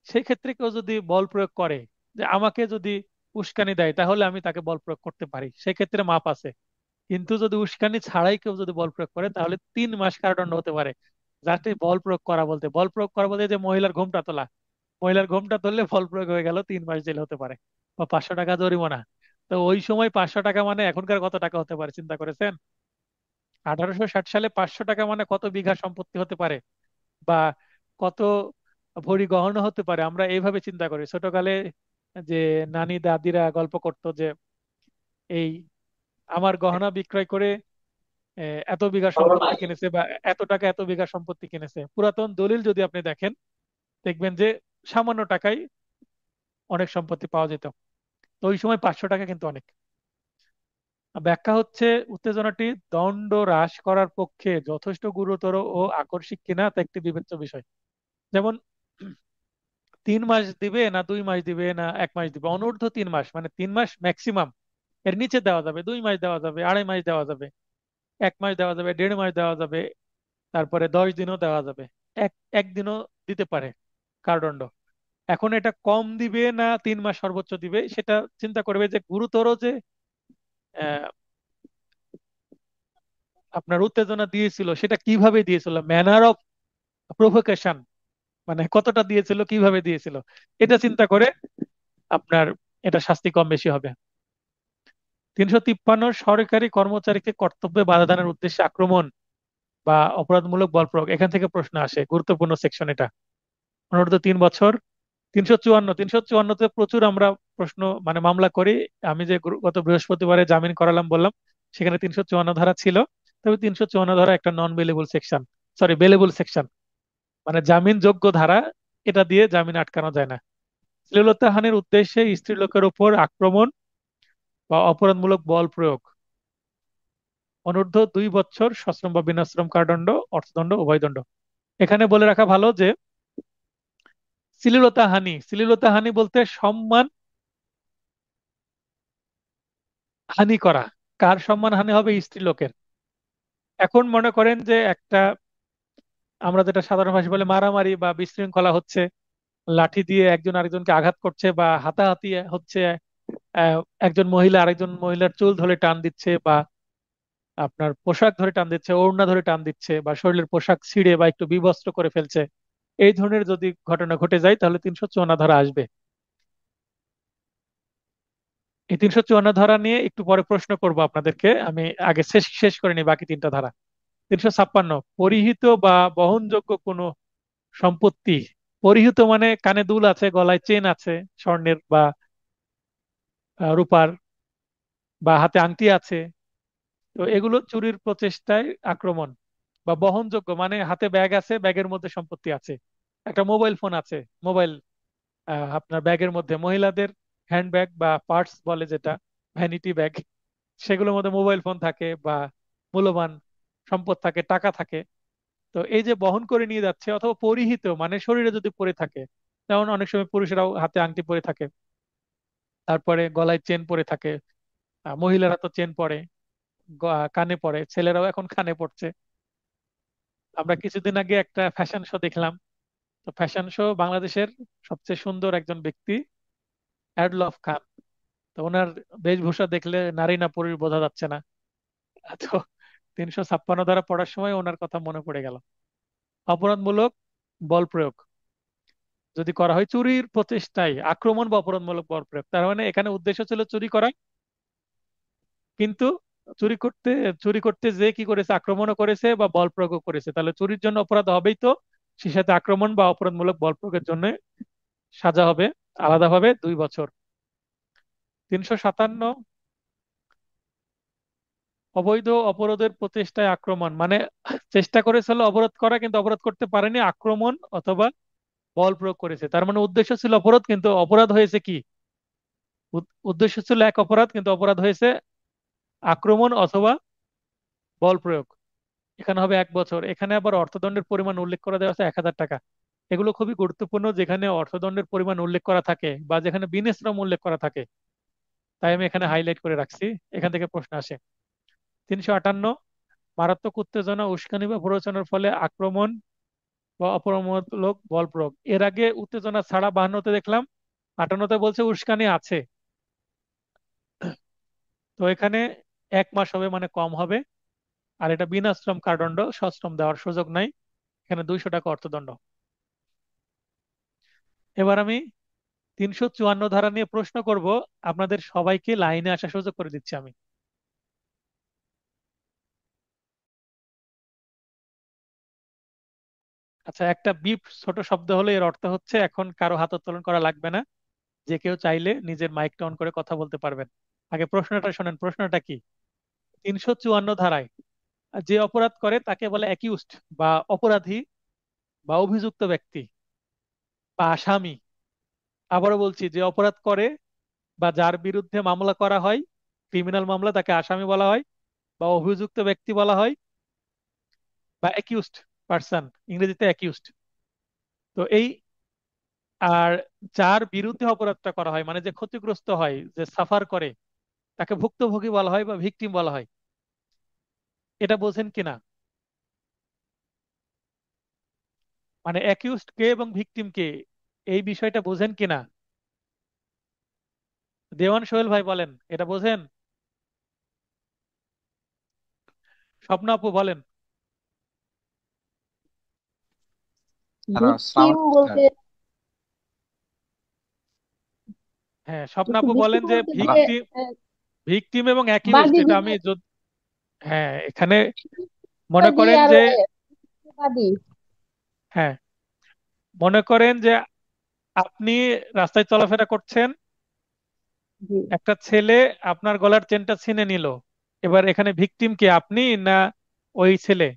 সেই ক্ষেত্রে কেউ যদি বল প্রয়োগ করে, যে আমাকে যদি উস্কানি দেয় তাহলে আমি তাকে বল প্রয়োগ করতে পারি, সেই ক্ষেত্রে মাপ আছে। কিন্তু যদি উস্কানি ছাড়াই কেউ যদি বল প্রয়োগ করে তাহলে 3 মাস কারাদণ্ড হতে পারে। যাতে বল প্রয়োগ করা বলতে, বল প্রয়োগ করা বলতে যে মহিলার ঘোমটা তোলা, মহিলার ঘোমটা ধরলে বল প্রয়োগ হয়ে গেল, 3 মাস জেল হতে পারে বা 500 টাকা জরিমানা। তো ওই সময় 500 টাকা মানে এখনকার কত টাকা হতে পারে চিন্তা করেছেন? 1860 সালে 500 টাকা মানে কত বিঘা সম্পত্তি হতে পারে, বা কত ভরি গহনা হতে পারে। আমরা এইভাবে চিন্তা করি ছোটকালে, যে নানি দাদিরা গল্প করতো যে এই আমার গহনা বিক্রয় করে এত বিঘা সম্পত্তি কিনেছে, বা এত টাকা এত বিঘা সম্পত্তি কিনেছে। পুরাতন দলিল যদি আপনি দেখেন, দেখবেন যে সামান্য টাকায় অনেক সম্পত্তি পাওয়া যেত। তো ওই সময় 500 টাকা কিন্তু অনেক। ব্যাখ্যা হচ্ছে উত্তেজনাটি দণ্ড হ্রাস করার পক্ষে যথেষ্ট গুরুতর ও আকস্মিক কিনা তা একটি বিবেচ্য বিষয়। যেমন 3 মাস দিবে না 2 মাস দিবে না 1 মাস দিবে, অনূর্ধ্ব 3 মাস, মানে 3 মাস ম্যাক্সিমাম। এর নিচে দেওয়া যাবে, 2 মাস দেওয়া যাবে, 2.5 মাস দেওয়া যাবে, 1 মাস দেওয়া যাবে, 1.5 মাস দেওয়া যাবে, তারপরে 10 দিনও দেওয়া যাবে, এক একদিনও দিতে পারে কারাদণ্ড। এখন এটা কম দিবে না 3 মাস সর্বোচ্চ দিবে, সেটা চিন্তা করবে যে গুরুতর যে আহ, আপনার উত্তেজনা দিয়েছিল সেটা কিভাবে দিয়েছিল, ম্যানার অফ প্রভোকেশন, মানে কতটা দিয়েছিল, কিভাবে দিয়েছিল, এটা চিন্তা করে আপনার এটা শাস্তি কম বেশি হবে। 353, সরকারি কর্মচারীকে কর্তব্যে বাধা দানের উদ্দেশ্যে আক্রমণ বা অপরাধমূলক বল প্রয়োগ। এখান থেকে প্রশ্ন আসে, গুরুত্বপূর্ণ সেকশন এটা, অনূর্ধ্ব 3 বছর। 354তে প্রচুর আমরা প্রশ্ন মানে মামলা করি। আমি যে গত বৃহস্পতিবারে জামিন করালাম বললাম, সেখানে 354 ধারা ছিল। তবে 354 ধারা একটা non bailable section, sorry bailable section, মানে জামিন যোগ্য ধারা। এটা দিয়ে জামিন আটকানো যায় না। শ্লীলতাহানির উদ্দেশ্যে স্ত্রীলোকের উপর আক্রমণ বা অপরাধমূলক বল প্রয়োগ, অনূর্ধ্ব 2 বছর সশ্রম বা বিনাশ্রম কারাদণ্ড, অর্থদণ্ড, উভয় দণ্ড। এখানে বলে রাখা ভালো যে শ্লীলতাহানি, শ্লীলতাহানি বলতে সম্মান হানি করা। কার সম্মান হানি হবে? স্ত্রী লোকের। এখন মনে করেন যে একটা, আমরা যেটা সাধারণ ভাষায় বলে মারামারি বা বিশৃঙ্খলা হচ্ছে, লাঠি দিয়ে একজন আরেকজনকে আঘাত করছে বা হাতাহাতি হচ্ছে, আহ, একজন মহিলা আরেকজন মহিলার চুল ধরে টান দিচ্ছে, বা আপনার পোশাক ধরে টান দিচ্ছে, ওড়না ধরে টান দিচ্ছে, বা শরীরের পোশাক ছিঁড়ে বা একটু বিবস্ত্র করে ফেলছে, এই ধরনের যদি ঘটনা ঘটে যায় তাহলে 354 ধারা আসবে। এই 354 ধারা নিয়ে একটু পরে প্রশ্ন করব আপনাদেরকে, আমি আগে শেষ শেষ করে নিই বাকি 3টা ধারা। 356, পরিহিত বা বহনযোগ্য কোনো সম্পত্তি। পরিহিত মানে কানে দুল আছে, গলায় চেন আছে স্বর্ণের বা রূপার, বা হাতে আংটি আছে, তো এগুলো চুরির প্রচেষ্টায় আক্রমণ। বা বহনযোগ্য মানে হাতে ব্যাগ আছে, ব্যাগের মধ্যে সম্পত্তি আছে, একটা মোবাইল ফোন আছে, মোবাইল আপনার ব্যাগের মধ্যে, মহিলাদের হ্যান্ড ব্যাগ বা পার্স বলে যেটা, ভ্যানিটি ব্যাগ, সেগুলোর মধ্যে মোবাইল ফোন থাকে বা মূল্যবান সম্পদ থাকে, টাকা থাকে। তো এই যে বহন করে নিয়ে যাচ্ছে, অথবা পরিহিত মানে শরীরে যদি পরে থাকে, যেমন অনেক সময় পুরুষেরাও হাতে আংটি পরে থাকে, তারপরে গলায় চেন পরে থাকে, মহিলারা তো চেন পরে, কানে পরে, ছেলেরাও এখন কানে পড়ছে। আমরা কিছুদিন আগে একটা ফ্যাশন শো দেখলাম। তো ফ্যাশন শো বাংলাদেশের সবচেয়ে সুন্দর একজন ব্যক্তি অ্যাডলফ খান। তো ওনার বেশভূষা দেখলে নারী না পুরুষ বোঝা যাচ্ছে না। তো 356 ধারা পড়ার সময় ওনার কথা মনে পড়ে গেল। অপরাধমূলক বল প্রয়োগ যদি করা হয় চুরির প্রচেষ্টায় আক্রমণ বা অপরাধমূলক বল প্রয়োগ, তার মানে এখানে উদ্দেশ্য ছিল চুরি করা, কিন্তু চুরি করতে চুরি করতে যে কি করেছে, আক্রমণও করেছে বা বল প্রয়োগও করেছে, তাহলে চুরির জন্য অপরাধ হবেই। তো সে সাথে আক্রমণ বা অপরাধমূলক বল প্রয়োগের জন্য সাজা হবে আলাদাভাবে 2 বছর। 357, অবৈধ অপরাধের প্রচেষ্টায় আক্রমণ মানে চেষ্টা করেছিল অবরোধ করা কিন্তু অবরোধ করতে পারেনি, আক্রমণ অথবা বল প্রয়োগ করেছে। তার মানে উদ্দেশ্য ছিল অপরাধ কিন্তু অপরাধ হয়েছে কি? উদ্দেশ্য ছিল এক অপরাধ কিন্তু অপরাধ হয়েছে আক্রমণ অথবা বল প্রয়োগ। এখানে হবে 1 বছর। এখানে আবার অর্থদণ্ডের পরিমাণ উল্লেখ করা দেওয়া আছে 1,000 টাকা। এগুলো খুবই গুরুত্বপূর্ণ, যেখানে অর্থদণ্ডের পরিমাণ উল্লেখ করা থাকে বা যেখানে বিনশ্রম উল্লেখ করা থাকে, তাই আমি এখানে হাইলাইট করে রাখছি। এখান থেকে প্রশ্ন আসে। 358, মারাত্মক উত্তেজনা, উস্কানি বা প্ররোচনার ফলে আক্রমণ বা অপরাধমূলক বল প্রয়োগ। এর আগে উত্তেজনা ছাড়া 52তে দেখলাম, 58তে বলছে উস্কানি আছে। তো এখানে 1 মাস হবে মানে কম হবে। আর এটা বিনাশ্রম কারাদণ্ড, সশ্রম দেওয়ার সুযোগ নাই। এখানে 200 টাকা অর্থদণ্ড। এবার আমি 354 ধারা নিয়ে প্রশ্ন করব। আপনাদের সবাইকে লাইনে আসার সুযোগ করে দিচ্ছি আমি। আচ্ছা, একটা বিপ ছোট শব্দ হলে এর অর্থ হচ্ছে এখন কারো হাত উত্তোলন করা লাগবে না, যে কেউ চাইলে নিজের মাইকটা অন করে কথা বলতে পারবেন। আগে প্রশ্নটা শোনেন, প্রশ্নটা কি? 354 ধারায় যে অপরাধ করে তাকে বলে অ্যাকিউজড বা অপরাধী বা অভিযুক্ত ব্যক্তি বা আসামি। আবারও বলছি, যে অপরাধ করে বা যার বিরুদ্ধে মামলা করা হয়, ক্রিমিনাল মামলা, তাকে আসামি বলা হয় বা অভিযুক্ত ব্যক্তি বলা হয় বা অ্যাকিউজড পার্সন, ইংরেজিতে অ্যাকিউজড। তো এই, আর যার বিরুদ্ধে অপরাধটা করা হয় মানে যে ক্ষতিগ্রস্ত হয়, যে সাফার করে, তাকে ভুক্তভোগী বলা হয় বা ভিকটিম বলা হয়। এটা বোঝেন কিনা? মানে অ্যাকিউজড কে এবং ভিকটিম কে, এই বিষয়টা বোঝেন কিনা? দেওয়ান সোহেল ভাই বলেন, এটা বোঝেন? স্বপ্ন আপু বলেন। ভিকটিম বলতে হ্যাঁ, স্বপ্ন একটু আপু বলেন বিস্তারিত যে বলতে যে ভিকটিম, আহ, ভিকটিম এবং অ্যাকিউজড বাদী এটা আমি যিনি, হ্যাঁ এখানে মনে জি করেন আর যে, বাদী। হ্যাঁ মনে করেন যে আপনি রাস্তায় চলাফেরা করছেন, জি, একটা ছেলে আপনার গলার চেনটা ছিনে নিল। এবার এখানে ভিকটিম কে, আপনি না ওই ছেলে?